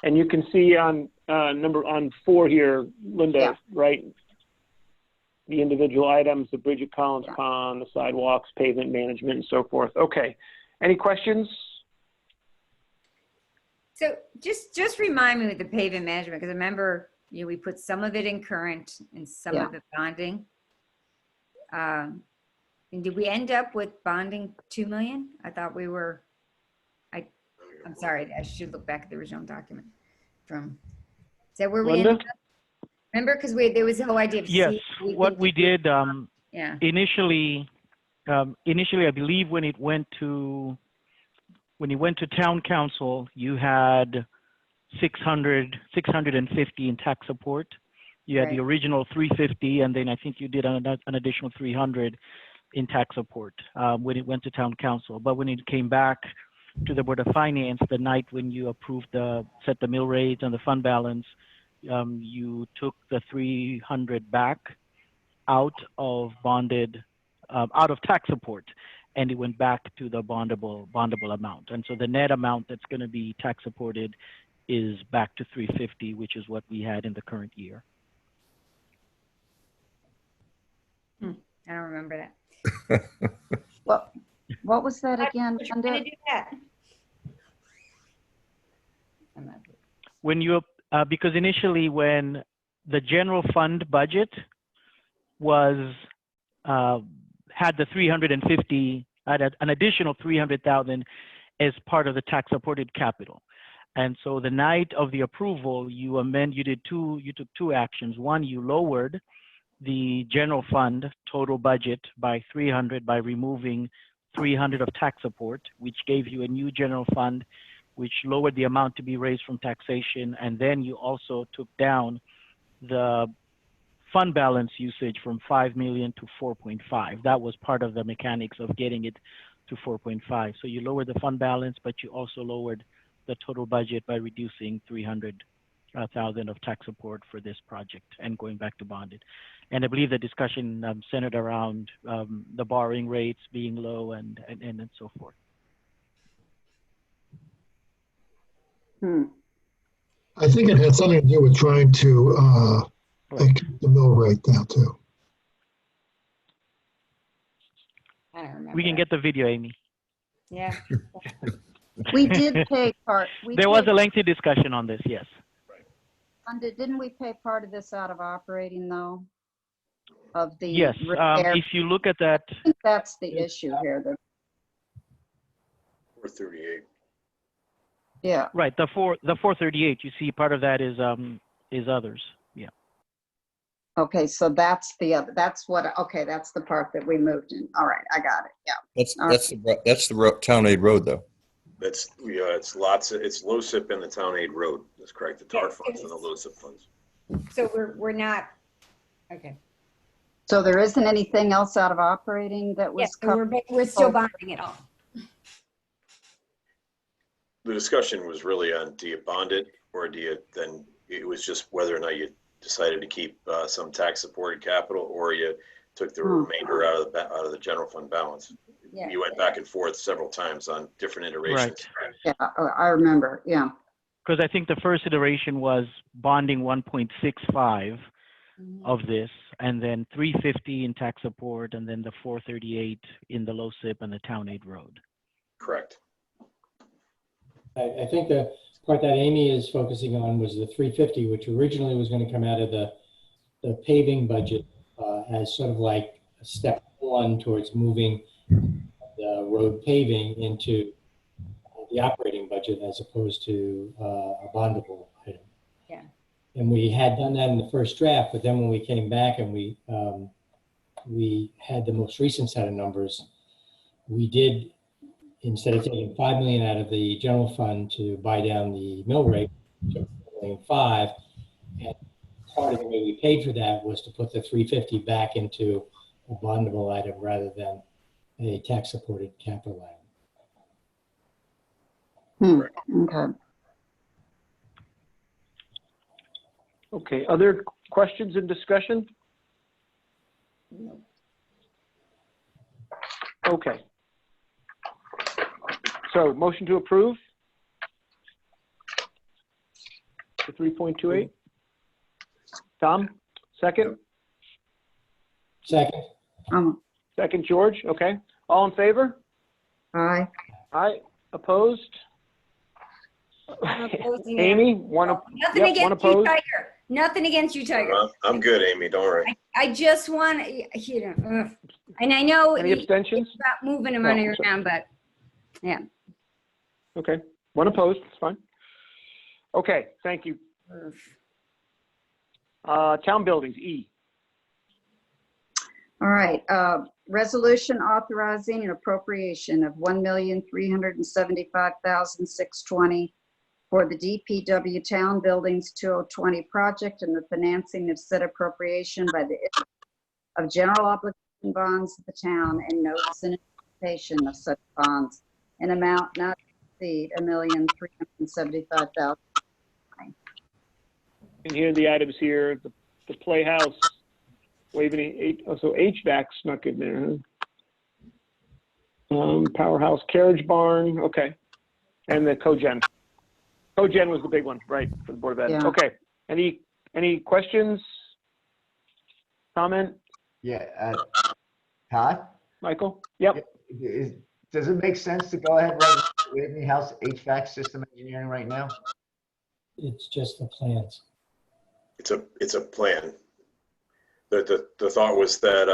And you can see on on 4 here, Linda, Yeah. right? The individual items, the bridge at Collins Pond, the sidewalks, pavement management, and so forth. Okay. Any questions? So just remind me with the pavement management, because I remember, we put some of it in current and some Yeah. of it bonding. And did we end up with bonding 2 million? I thought we were, I'm sorry, I should look back at the original document from, is that where we Linda? ended up? Remember, because there was the whole idea of. Yes, we what think we did Yeah, initially, I believe when it went to town council, you had 650 in tax support. You had the Right. original 350, and then I think you did an additional 300 in tax support when it went to town council. But when it came back to the Board of Finance, the night when you approved set the mill rates and the fund balance, you took the 300 back out of bonded, out of tax support, and it went back to the bondable amount. And so the net amount that's going to be tax supported is back to 350, which is what we had in the current year. I don't remember that. What was that again, We're trying to Linda? do that. I'm not- When you, because initially when the general fund budget was, had the 350, had an additional 300,000 as part of the tax supported capital. And so the night of the approval, you took two actions. One, you lowered the general fund total budget by 300 by removing 300 of tax support, which gave you a new general fund, which lowered the amount to be raised from taxation. And then you also took down the fund balance usage from 5 million to 4.5. That was part of the mechanics of getting it to 4.5. So you lowered the fund balance, but you also lowered the total budget by reducing 300,000 of tax support for this project and going back to bonded. And I believe the discussion centered around the borrowing rates being low and so forth. I think it had something to do with trying to keep the mill rate down too. I don't remember. We can get the video, Amy. Yeah. We did pay part. There was a lengthy discussion on this, yes. Didn't we pay part of this out of operating though? Of the Yes, repair? if you look at that, I think that's the issue here. 438. Yeah. right, the 438, you see part of that is others, yeah. Okay, so that's the other. That's what. Okay, that's the part that we moved in. All right, I got it. Yeah. That's the town aid road though. That's, it's it's LoCIP and the town aid road. That's correct. The TAR funds and the LoCIP funds. So we're not, okay. So there isn't anything else out of operating that was Yes, covered? we're still bonding it all. The discussion was really on, do you bond it or do you then, it was just whether or not you decided to keep some tax supported capital or you took the remainder out of the general fund balance. Yeah. you went back and forth several times on different iterations. Yeah, oh, I remember, yeah. Because I think the first iteration was bonding 1.65 of this, and then 350 in tax support, and then the 438 in the low SIP and the town aid road. Correct. I think the part that Amy is focusing on was the 350, which originally was going to come out of the paving budget as sort of like a step one towards moving the road paving into the operating budget as opposed to a bondable item. Yeah. And we had done that in the first draft, but then when we came back and we had the most recent set of numbers, we did, instead of taking 5 million out of the general fund to buy down the mill rate, we took 1.5 million, and part of the way we paid for that was to put the 350 back into a bondable item rather than a tax supported capital item. Okay. Okay, other questions and discussion? Okay. So motion to approve? The 3.28? Tom, second? Second. Second, George, okay. All in favor? Aye. Aye, opposed? I'm opposing it. Amy, one Nothing yep, one against you, opposed? Tiger. Nothing against you, Tiger. I'm good, Amy, don't worry. I just want, you know, and I know Any abstentions? it's about moving the No, money I'm sorry. around, but yeah. Okay, one opposed, it's fine. Okay, thank you. Town buildings, E. All right, resolution authorizing an appropriation of $1,375,620 for the DPW Town Buildings 2020 project and the financing of said appropriation by the issue of general obligation bonds of the town and notes in anticipation of such bonds, an amount not to exceed $1,375,000. And here are the items here, the Playhouse, Waveney, so HVAC snuck in there. Huh? Powerhouse Carriage Barn, okay. And the Cogen. Cogen was the big one, right, for the Board of Ed. Yeah. Okay, any questions? Comment? Yeah, Todd? Michael? Yep. Does it make sense to go ahead right now with Whitney House HVAC system engineering right now? It's just the plans. It's a plan. The thought was that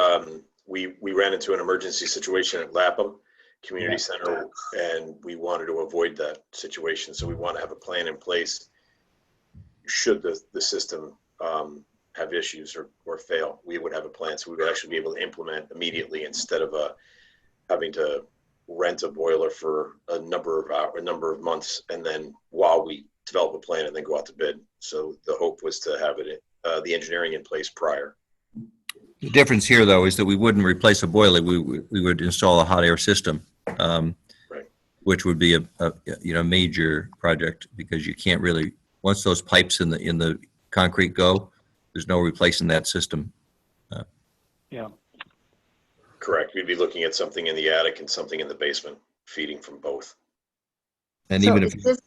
we ran into an emergency situation at Lapham Community Center, and we wanted to avoid that situation. So we want to have a plan in place should the system have issues or fail. We would have a plan, so we would actually be able to implement immediately instead of having to rent a boiler for a number of months, and then while we develop a plan and then go out to bid. So the hope was to have the engineering in place prior. The difference here, though, is that we wouldn't replace a boiler. We would install a hot air system, which would be a major project, because you can't really, once those pipes in the concrete go, there's no replacing that system. Yeah. Correct. We'd be looking at something in the attic and something in the basement, feeding from both. And So even is this,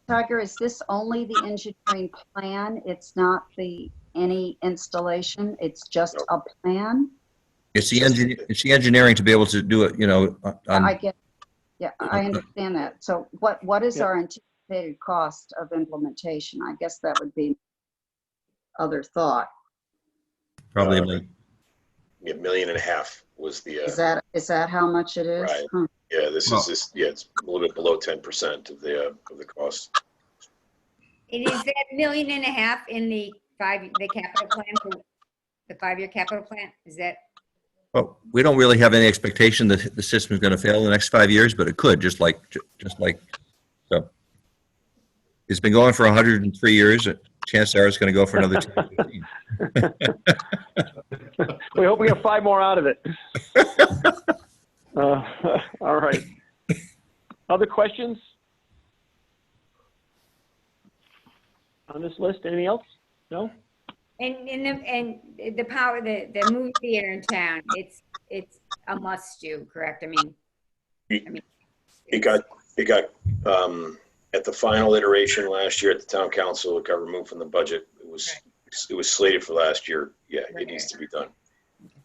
Tiger, is this only the engineering plan? It's not any installation? It's just a plan? it's the engineering to be able to do it, I get, yeah, I understand that. So what is our anticipated cost of implementation? I guess that would be other thought. probably $1.5 million was the. Is that how much it is? Right. Huh. Yeah, it's a little bit below 10% of the cost. It is that $1.5 million in the capital plan for the 5-year capital plan? Is that? Well, we don't really have any expectation that the system is going to fail in the next 5 years, but it could, just like so. It's been going for 103 years. Chances are it's going to go for another 10. We hope we have 5 more out of it. All right. Other questions on this list? Anything else? No? And the movie theater in town, it's a must do, correct? I mean, It got, at the final iteration last year at the town council, it got removed from the budget. It was slated for last year. Yeah, it needs to be done.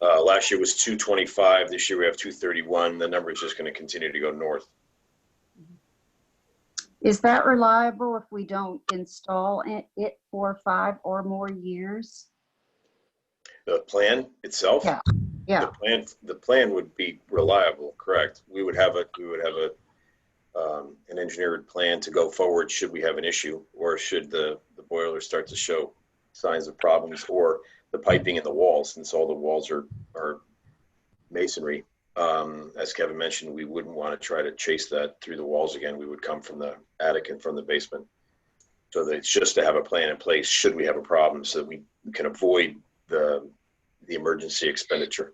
Last year was 225. This year we have 231. The number is just going to continue to go north. Is that reliable if we don't install it for 5 or more years? The plan itself? Yeah, yeah. The plan would be reliable, correct? We would have an engineered plan to go forward should we have an issue, or should the boiler start to show signs of problems, or the piping in the walls, since all the walls are masonry. As Kevin mentioned, we wouldn't want to try to chase that through the walls again. We would come from the attic and from the basement. So that it's just to have a plan in place should we have a problem, so that we can avoid the emergency expenditure.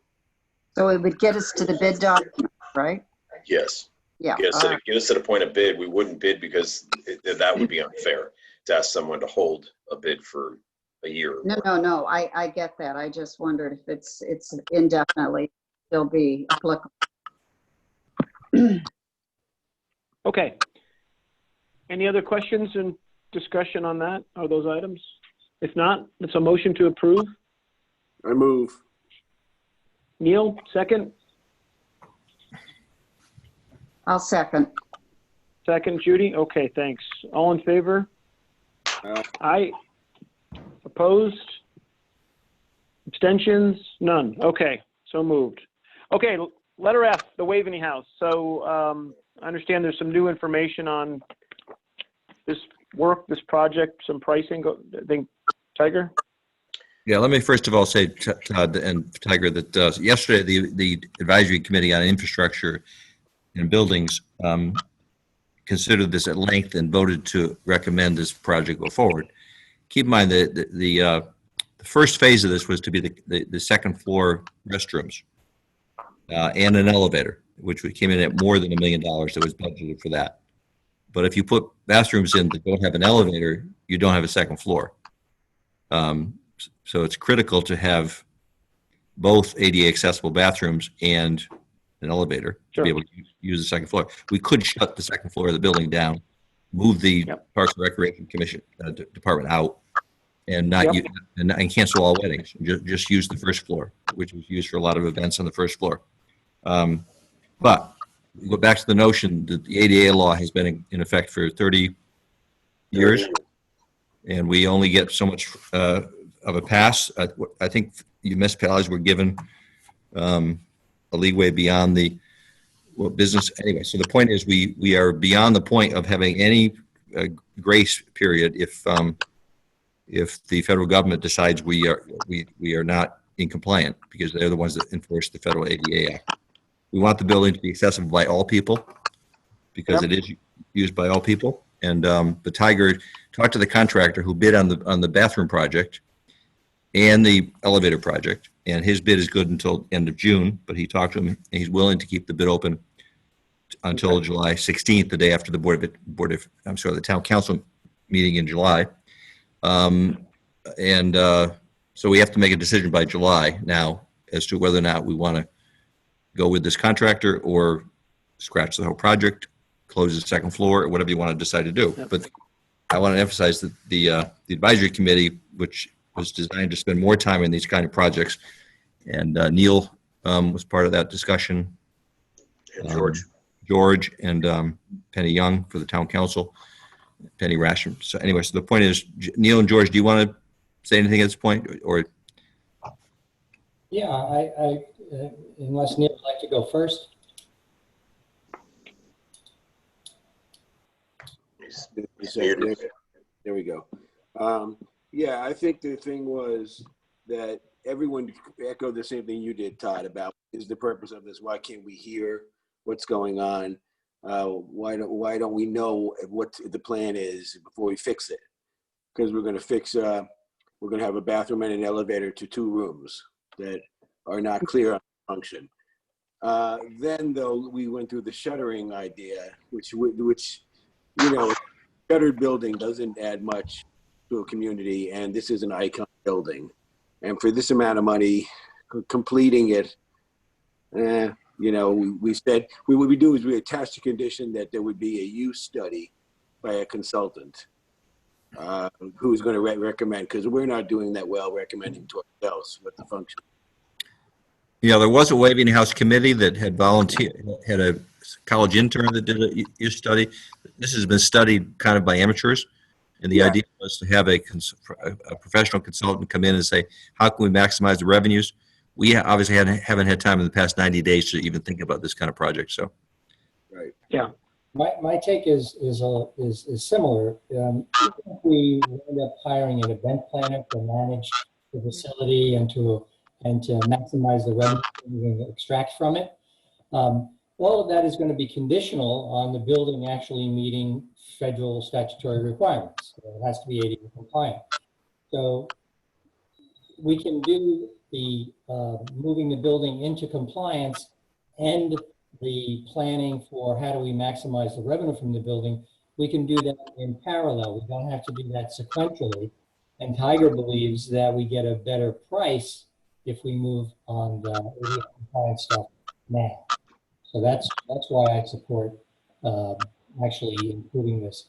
So it would get us to the bid document, right? Yes. Yeah. Get us to the point of bid. We wouldn't bid because that would be unfair to ask someone to hold a bid for a year. No. I get that. I just wondered if it's indefinitely still be applicable. Okay. Any other questions and discussion on that, or those items? If not, it's a motion to approve. I move. Neil, second. I'll second. Second, Judy. Okay, thanks. All in favor? Aye. Opposed? Abstentions? None. Okay, so moved. Okay, letter F, the Waveney House. So I understand there's some new information on this work, this project, some pricing. I think, Tiger? Yeah, let me first of all say, Todd and Tiger, that yesterday the Advisory Committee on Infrastructure and Buildings considered this at length and voted to recommend this project go forward. Keep in mind that the first phase of this was to be the second floor restrooms and an elevator, which came in at more than $1 million that was budgeted for that. But if you put bathrooms in that don't have an elevator, you don't have a second floor. So it's critical to have both ADA accessible bathrooms and an elevator to be able to use the second floor. We could shut the second floor of the building down, move the Parks and Recreation Commission department out, and not use, and cancel all weddings. Just use the first floor, which was used for a lot of events on the first floor. But we go back to the notion that the ADA law has been in effect for 30 years, and we only get so much of a pass. I think municipalities were given a leeway beyond the business. Anyway, so the point is we are beyond the point of having any grace period if the federal government decides we are not in compliant, because they're the ones that enforce the federal ADA Act. We want the building to be accessible by all people, because it is used by all people. And the Tiger talked to the contractor who bid on the bathroom project and the elevator project, and his bid is good until end of June, but he talked to him and he's willing to keep the bid open until July 16th, the day after the town council meeting in July. So we have to make a decision by July now as to whether or not we want to go with this contractor or scratch the whole project, close the second floor, or whatever you want to decide to do. But I want to emphasize that the advisory committee, which was designed to spend more time in these kind of projects, and Neil was part of that discussion. And George and Penny Young for the town council, Penny Rasham. So anyway, so the point is, Neil and George, do you want to say anything at this point, or? Yeah, I unless Neil would like to go first. There we go. Yeah, I think the thing was that everyone echoed the same thing you did, Todd, about is the purpose of this. Why can't we hear what's going on? Why don't we know what the plan is before we fix it? Because we're going to fix, we're going to have a bathroom and an elevator to 2 rooms that are not clear on function. Then though, we went through the shuttering idea, which you know, shuttered building doesn't add much to a community, and this is an icon building. And for this amount of money, completing it, You know, we said, what we do is we attach the condition that there would be a use study by a consultant who's going to recommend, because we're not doing that well recommending to ourselves what the function. Yeah, there was a Waveney House committee that had had a college intern that did a use study. This has been studied kind of by amateurs. And the idea was to have a professional consultant come in and say, how can we maximize the revenues? We obviously haven't had time in the past 90 days to even think about this kind of project. So, right. Yeah. My take is similar. If we end up hiring an event planner to manage the facility and to maximize the revenue we can extract from it, all of that is going to be conditional on the building actually meeting federal statutory requirements. It has to be ADA compliant. So we can do the moving the building into compliance and the planning for how do we maximize the revenue from the building. We can do that in parallel. We don't have to do that sequentially. And Tiger believes that we get a better price if we move on the ADA compliant stuff now. So that's why I support actually including this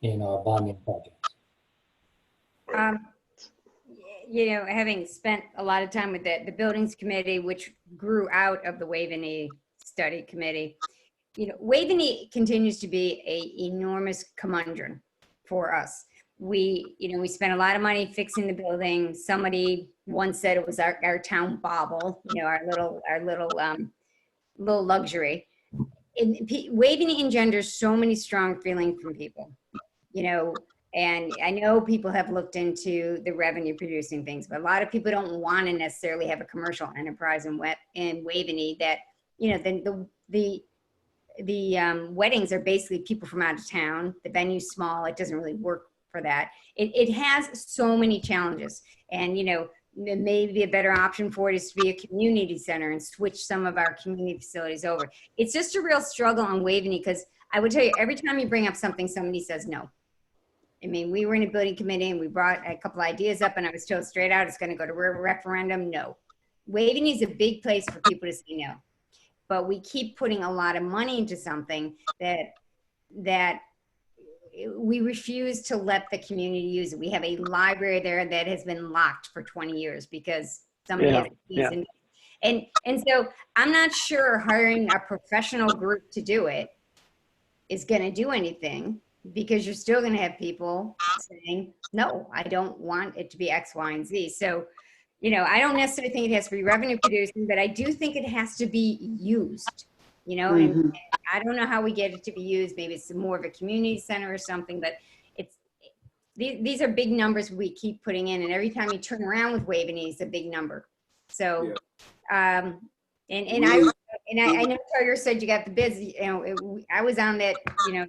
in our bonding projects. You know, having spent a lot of time with the buildings committee, which grew out of the Waveney study committee, you know, Waveney continues to be an enormous conundrum for us. We spent a lot of money fixing the building. Somebody once said it was our town bauble, you know, our little luxury. Waveney engenders so many strong feelings from people, you know, and I know people have looked into the revenue producing things, but a lot of people don't want to necessarily have a commercial enterprise in Waveney that, you know, the weddings are basically people from out of town. The venue's small. It doesn't really work for that. It has so many challenges, and, you know, maybe a better option for it is to be a community center and switch some of our community facilities over. It's just a real struggle on Waveney, because I would tell you, every time you bring up something, somebody says no. I mean, we were in a building committee and we brought a couple ideas up, and I was told straight out it's going to go to referendum. No. Waveney is a big place for people to say no. But we keep putting a lot of money into something that we refuse to let the community use it. We have a library there that has been locked for 20 years because somebody has keys. And so I'm not sure hiring a professional group to do it is going to do anything, because you're still going to have people saying, no, I don't want it to be X, Y, and Z. So, you know, I don't necessarily think it has to be revenue producing, but I do think it has to be used. You know, and I don't know how we get it to be used. Maybe it's more of a community center or something, but these are big numbers we keep putting in, and every time you turn around with Waveney, it's a big number. So, I know Tiger said you got the bids. You know, I was on that, you know,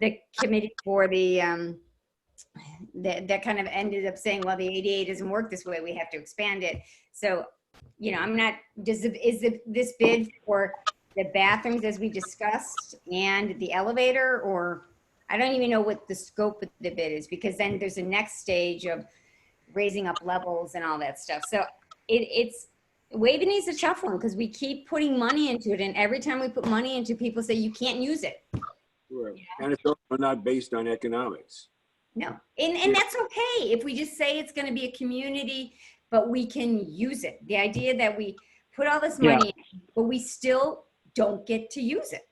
the committee for the that kind of ended up saying, well, the ADA doesn't work this way. We have to expand it. So, you know, I'm not. Is this bid for the bathrooms as we discussed and the elevator, or I don't even know what the scope of the bid is, because then there's a next stage of raising up levels and all that stuff. So it's Waveney's a tough one, because we keep putting money into it, and every time we put money into, people say you can't use it. Sure. And it's also not based on economics. No, and that's okay if we just say it's going to be a community, but we can use it. The idea that we put all this money in, but we still don't get to use it.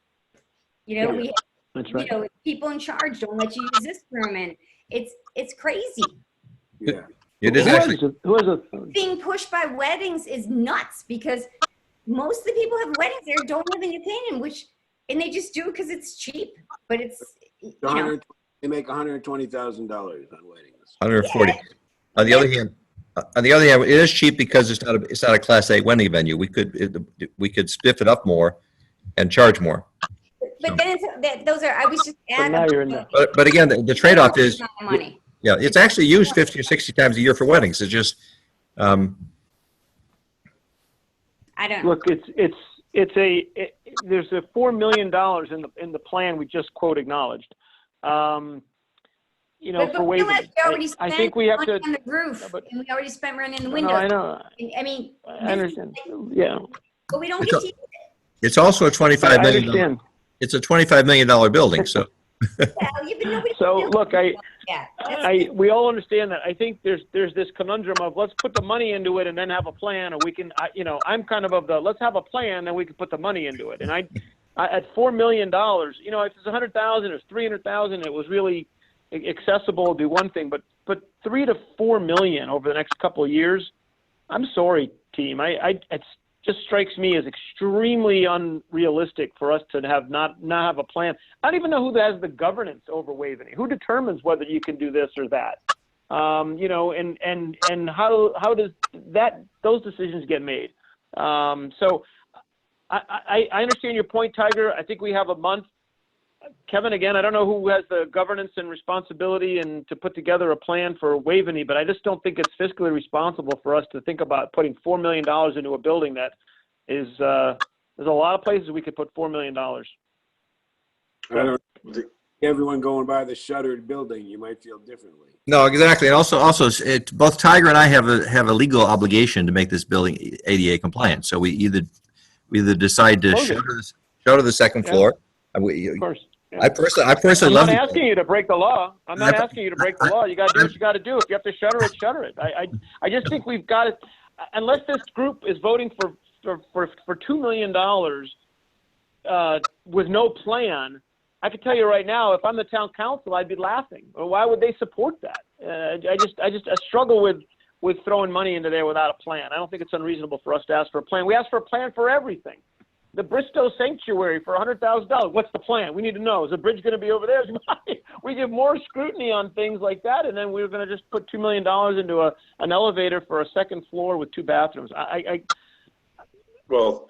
You know, that's right. You know, people in charge don't let you use this room, and it's crazy. Yeah. It is actually Being pushed by weddings is nuts, because most of the people who have weddings there don't live in New Canaan, and they just do it because it's cheap. But it's, you know, they make $120,000 on weddings. 140. On the other hand, it is cheap because it's not a Class A wedding venue. We could spiff it up more and charge more. But then those are, I was just adding. But again, the trade-off is, money. yeah, it's actually used 50 or 60 times a year for weddings. It's just, I don't know. Look, there's a $4 million in the plan we just quote acknowledged. You know, for Waveney, I think we have to. On the roof, and we already spent money in the No, windows. I know. I mean, I understand. Yeah. But we don't get to use it. It's also a $25 I million. understand. It's a $25 million building, so. So look, Yeah. we all understand that. I think there's this conundrum of let's put the money into it and then have a plan, or we can, I'm kind of the let's have a plan, then we can put the money into it. And I at $4 million, if it's 100,000 or 300,000, it was really accessible to do one thing, but 3 to 4 million over the next couple of years, I'm sorry, team. It just strikes me as extremely unrealistic for us to not have a plan. I don't even know who has the governance over Waveney. Who determines whether you can do this or that? And how does those decisions get made? So I understand your point, Tiger. I think we have a month. Kevin, again, I don't know who has the governance and responsibility and to put together a plan for Waveney, but I just don't think it's fiscally responsible for us to think about putting $4 million into a building that is, there's a lot of places we could put $4 million. I don't, everyone going by the shuttered building, you might feel differently. No, exactly. And also, both Tiger and I have a legal obligation to make this building ADA compliant. So we either decide to shutter the second floor. Of course. Yeah. I personally love. I'm not asking you to break the law. I'm not asking you to break the law. You got to do what you got to do. If you have to shutter it, shutter it. I just think we've got to, unless this group is voting for $2 million with no plan. I can tell you right now, if I'm the town council, I'd be laughing. Or why would they support that? I struggle with throwing money into there without a plan. I don't think it's unreasonable for us to ask for a plan. We ask for a plan for everything. The Bristow Sanctuary for $100,000. What's the plan? We need to know. Is the bridge going to be over there? We give more scrutiny on things like that, and then we're going to just put $2 million into an elevator for a second floor with 2 bathrooms. Okay. Well,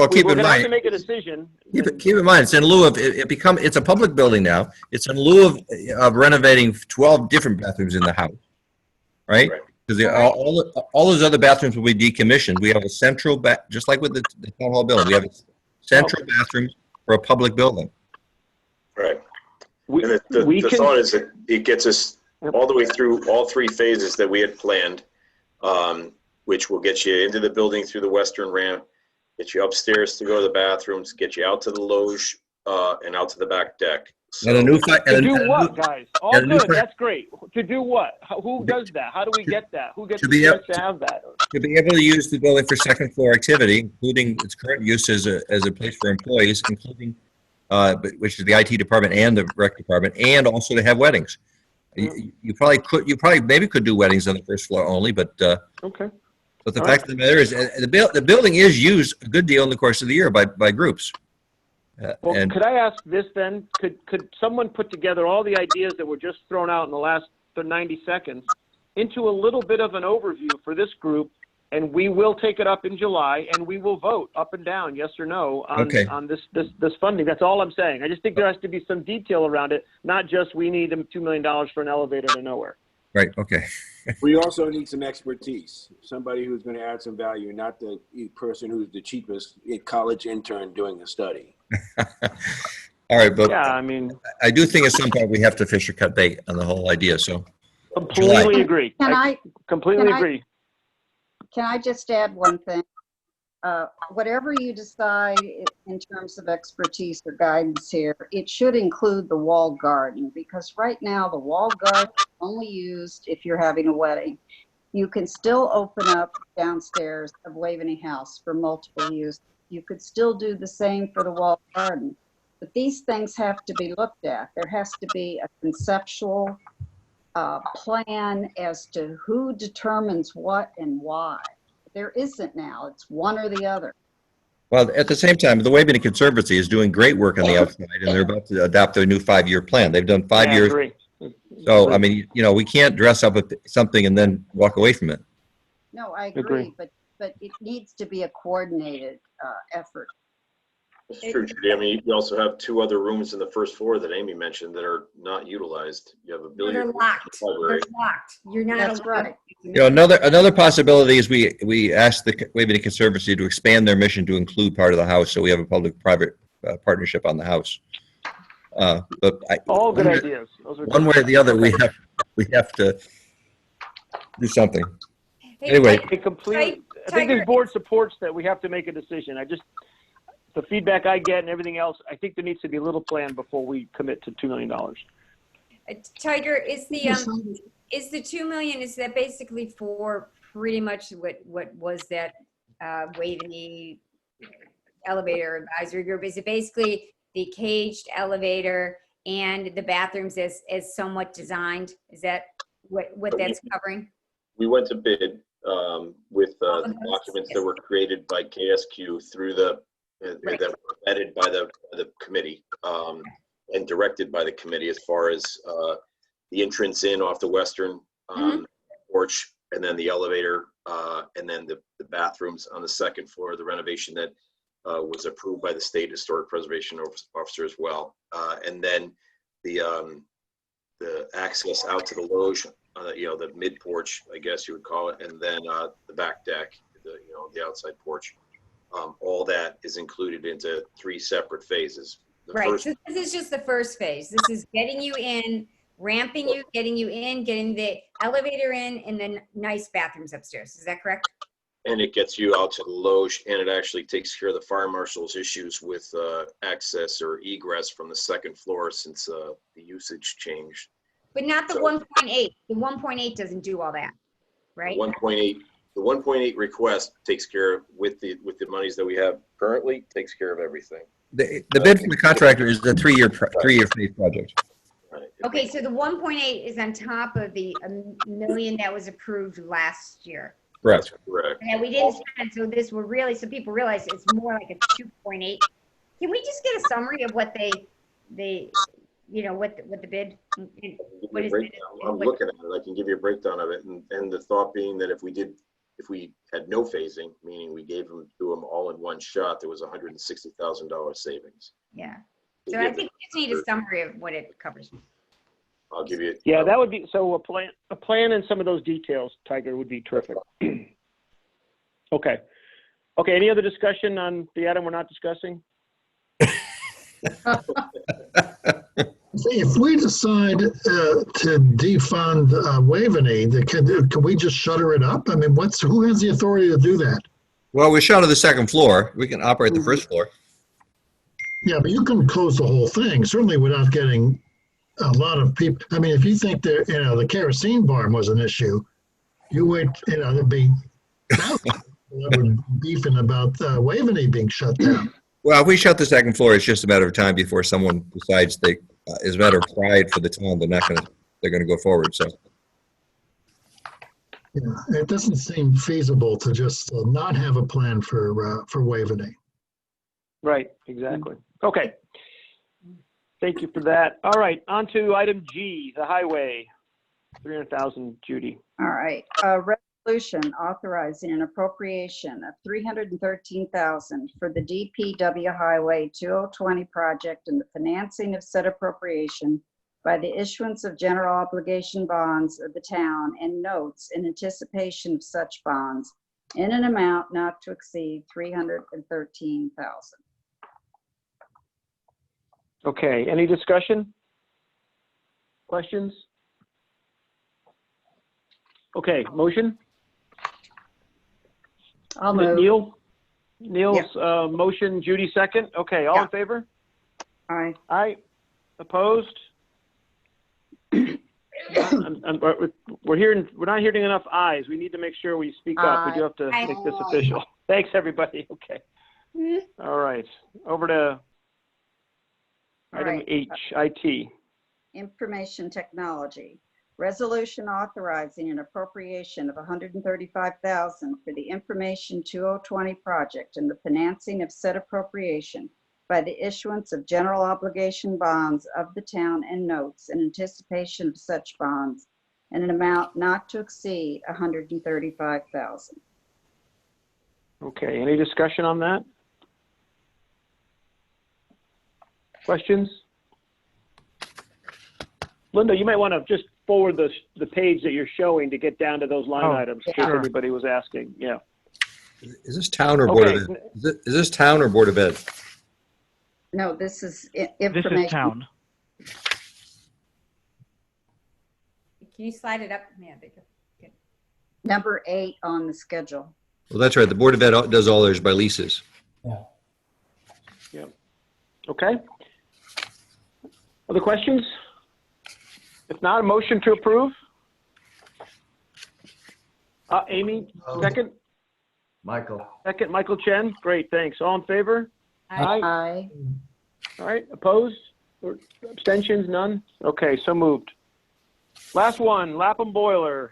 keep we're in going to have mind. to make a decision. Keep in mind, it's in lieu of it's a public building now. It's in lieu of renovating 12 different bathrooms in the house, right? Because all those other bathrooms will be decommissioned. We have a central, just like with the town hall building, we have a central bathroom for a public building. Right. And the thought is that it gets us all the way through all 3 phases that we had planned, which will get you into the building through the western ramp, get you upstairs to go to the bathrooms, get you out to the loge, and out to the back deck. So, And a new to do what, guys? All good. That's great. To do what? Who does that? How do we get that? Who gets the chance to have that? To be able to use the building for second floor activity, including its current use as a place for employees, including which is the IT department and the rec department, and also to have weddings. You probably maybe could do weddings on the first floor only, but okay. But the fact of the matter is, the building is used a good deal in the course of the year by groups. Well, could I ask this then? Could someone put together all the ideas that were just thrown out in the last 90 seconds into a little bit of an overview for this group, and we will take it up in July, and we will vote up and down, yes or no, on this funding. That's all I'm saying. I just think there has to be some detail around it, not just we need $2 million for an elevator to nowhere. Right. Okay. We also need some expertise, somebody who's going to add some value, not the person who's the cheapest college intern doing a study. All right, but yeah, I mean, I do think at some point we have to fish or cut bait on the whole idea. So completely agree. I completely agree. Can I just add one thing? Whatever you decide in terms of expertise or guidance here, it should include the walled garden, because right now the walled garden is only used if you're having a wedding. You can still open up downstairs of Waveney House for multiple use. You could still do the same for the walled garden, but these things have to be looked at. There has to be a conceptual plan as to who determines what and why. There isn't now. It's one or the other. Well, at the same time, the Waveney Conservancy is doing great work on the outside, and they're about to adopt their new 5-year plan. They've done 5 years. Agree. So, I mean, we can't dress up with something and then walk away from it. No, I agree. But it needs to be a coordinated effort. It's true, Judy. I mean, you also have 2 other rooms in the first floor that Amy mentioned that are not utilized. You have a billiard They're room, locked. library. They're locked. You're not That's allowed. right. Another possibility is we asked the Waveney Conservancy to expand their mission to include part of the house, so we have a public-private partnership on the house. But all good ideas. One way or the other, we have to do something. Hey, Anyway, think this board supports that we have to make a decision. The feedback I get and everything else, I think there needs to be a little plan before we commit to $2 million. Tiger, is the 2 million, is that basically for pretty much what was that Waveney elevator advisory group? Is it basically the caged elevator and the bathrooms as somewhat designed? Is that what that's covering? We went to bid with the documents that were created by KSQ through the that were vetted by the committee and directed by the committee as far as the entrance in off the western porch, and then the elevator, and then the bathrooms on the second floor, the renovation that was approved by the state historic preservation officer as well, and then the access out to the loge, the mid porch, I guess you would call it, and then the back deck, the outside porch. All that is included into 3 separate phases. Right. So this is just the first phase. This is getting you in, ramping you, getting you in, getting the elevator in, and then nice bathrooms upstairs. Is that correct? And it gets you out to the loge, and it actually takes care of the fire marshal's issues with access or egress from the second floor since the usage changed. But not the 1.8. The 1.8 doesn't do all that, right? The 1.8 request takes care of, with the monies that we have currently, takes care of everything. The bid from the contractor is the three-year phase project. Okay, so the 1.8 is on top of the $1 million that was approved last year. Correct. Correct. Yeah, we didn't spend, so this will really, so people realize it's more like a 2.8. Can we just get a summary of what what the bid? What is it? I'm looking at it. I can give you a breakdown of it, and the thought being that if we had no phasing, meaning we gave them to them all in one shot, there was $160,000 savings. Yeah. So I think we just need a summary of what it covers. I'll give you. Yeah, that would be, so a plan and some of those details, Tiger, would be terrific. Okay. Okay, any other discussion on the item we're not discussing? If we decide to defund Waveney, can we just shutter it up? I mean, who has the authority to do that? Well, we shutter the second floor. We can operate the first floor. Yeah, but you can close the whole thing, certainly without getting a lot of people. I mean, if you think the kerosene barn was an issue, you wait, there'd be thousands of people beefing about Waveney being shut down. Well, if we shut the second floor, it's just a matter of time before someone decides as a matter of pride for the town, they're going to go forward. So. Yeah, it doesn't seem feasible to just not have a plan for Waveney. Right, exactly. Okay. Thank you for that. All right, on to item G, the highway, 300,000, Judy. All right, resolution authorizing an appropriation of $313,000 for the DPW Highway 2020 project and the financing of said appropriation by the issuance of general obligation bonds of the town and notes in anticipation of such bonds in an amount not to exceed $313,000. Okay, any discussion? Questions? Okay, motion? I'll move. Neil's motion, Judy second. Okay, all in favor? Aye. Aye. Opposed? We're not hearing enough ayes. We need to make sure we speak up. We do have to make this official. Thanks, everybody. Okay. All right. Over to item H, IT. Information technology. Resolution authorizing an appropriation of $135,000 for the Information 2020 project and the financing of said appropriation by the issuance of general obligation bonds of the town and notes in anticipation of such bonds in an amount not to exceed $135,000. Okay, any discussion on that? Questions? Linda, you might want to just forward the page that you're showing to get down to those line items, in case anybody was asking. Yeah. Is this town or Board of Ed? Is this town or Board of Ed? No, this is information. This is town. Can you slide it up? Yeah, there you go. Good. Number 8 on the schedule. Well, that's right. The Board of Ed does all theirs by leases. Okay. Other questions? If not, a motion to approve? Amy, second? Michael. Second, Michael Chen. Great, thanks. All in favor? Aye. All right, opposed? Or abstentions? None? Okay, so moved. Last one, Lapham Boiler.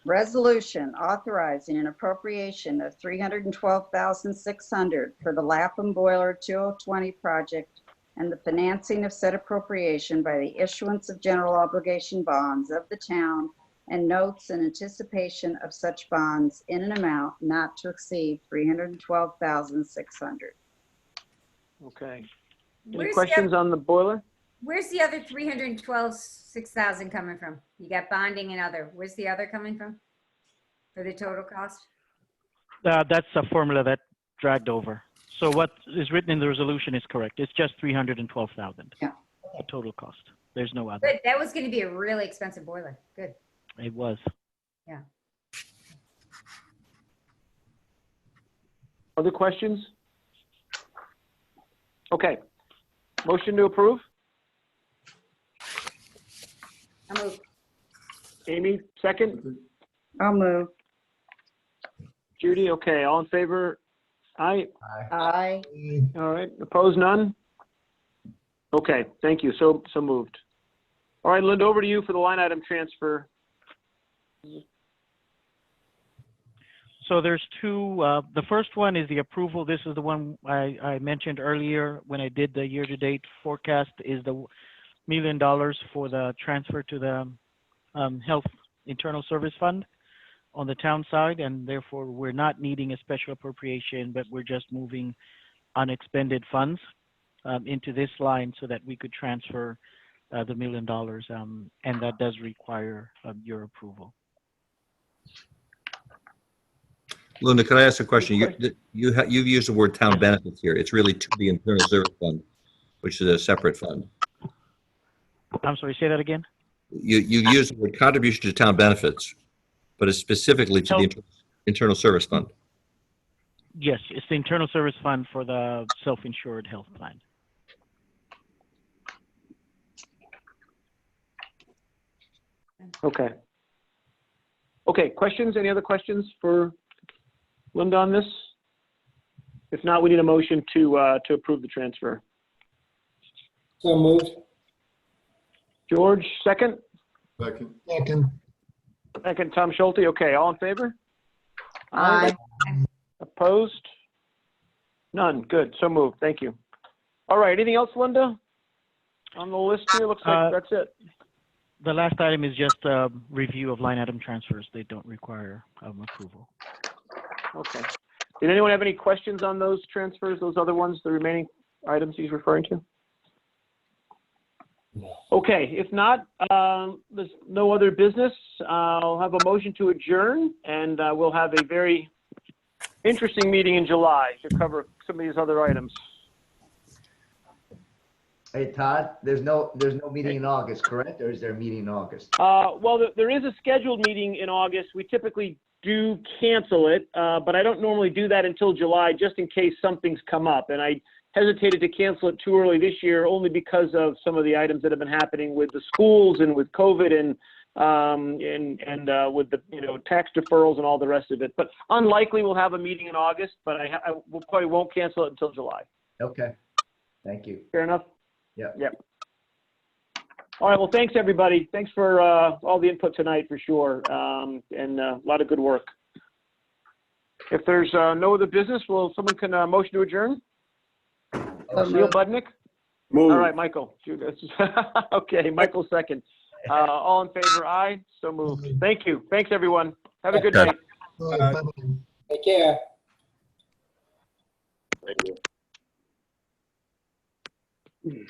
Resolution authorizing an appropriation of $312,600 for the Lapham Boiler 2020 project and the financing of said appropriation by the issuance of general obligation bonds of the town and notes in anticipation of such bonds in an amount not to exceed $312,600. Okay. Any Where's the questions on the boiler? Where's the other 312,600 coming from? You got bonding and other. Where's the other coming from for the total cost? That's a formula that dragged over. So what is written in the resolution is correct. It's just 312,000. Yeah. The total cost. There's no other. Good. That was going to be a really expensive boiler. Good. It was. Yeah. Other questions? Okay. Motion to approve? I'll move. Amy, second? I'll move. Judy, okay. All in favor? Aye. Aye. All right. Opposed? None? Okay. Thank you. So moved. All right, Linda, over to you for the line item transfer. So there's two. The first one is the approval. This is the one I mentioned earlier when I did the year-to-date forecast, is the $1 million for the transfer to the Health Internal Service Fund on the town side, and therefore we're not needing a special appropriation, but we're just moving unexpended funds into this line so that we could transfer the $1 million, and that does require your approval. Linda, could I ask a question? You've used the word town benefits here. It's really to the Internal Service Fund, which is a separate fund. I'm sorry, say that again? You've used the word contribution to town benefits, but it's specifically to the Internal Service Fund. Yes, it's the Internal Service Fund for the self-insured health plan. Okay. Okay, questions? Any other questions for Linda on this? If not, we need a motion to approve the transfer. So moved. George, second? Second. Second, Tom Schulte. Okay, all in favor? Aye. Opposed? None. Good. So moved. Thank you. All right. Anything else, Linda? On the list here, looks like that's it. The last item is just a review of line item transfers. They don't require approval. Okay. Did anyone have any questions on those transfers, those other ones, the remaining items he's referring to? Okay, if not, there's no other business. I'll have a motion to adjourn, and we'll have a very interesting meeting in July to cover some of these other items. Hey, Todd, there's no meeting in August, correct? Or is there a meeting in August? Well, there is a scheduled meeting in August. We typically do cancel it, but I don't normally do that until July, just in case something's come up. And I hesitated to cancel it too early this year, only because of some of the items that have been happening with the schools and with COVID and with the tax deferrals and all the rest of it. But unlikely we'll have a meeting in August, but I probably won't cancel it until July. Okay. Thank you. Fair enough. Yep. Yep. All right. Well, thanks everybody. Thanks for all the input tonight for sure, and a lot of good work. If there's no other business, well, someone can motion to adjourn. Neil Budnick. Move. All right, Michael. Okay, Michael second. All in favor? Aye. So moved. Thank you. Thanks everyone. Have a good night. Take care. Thank you.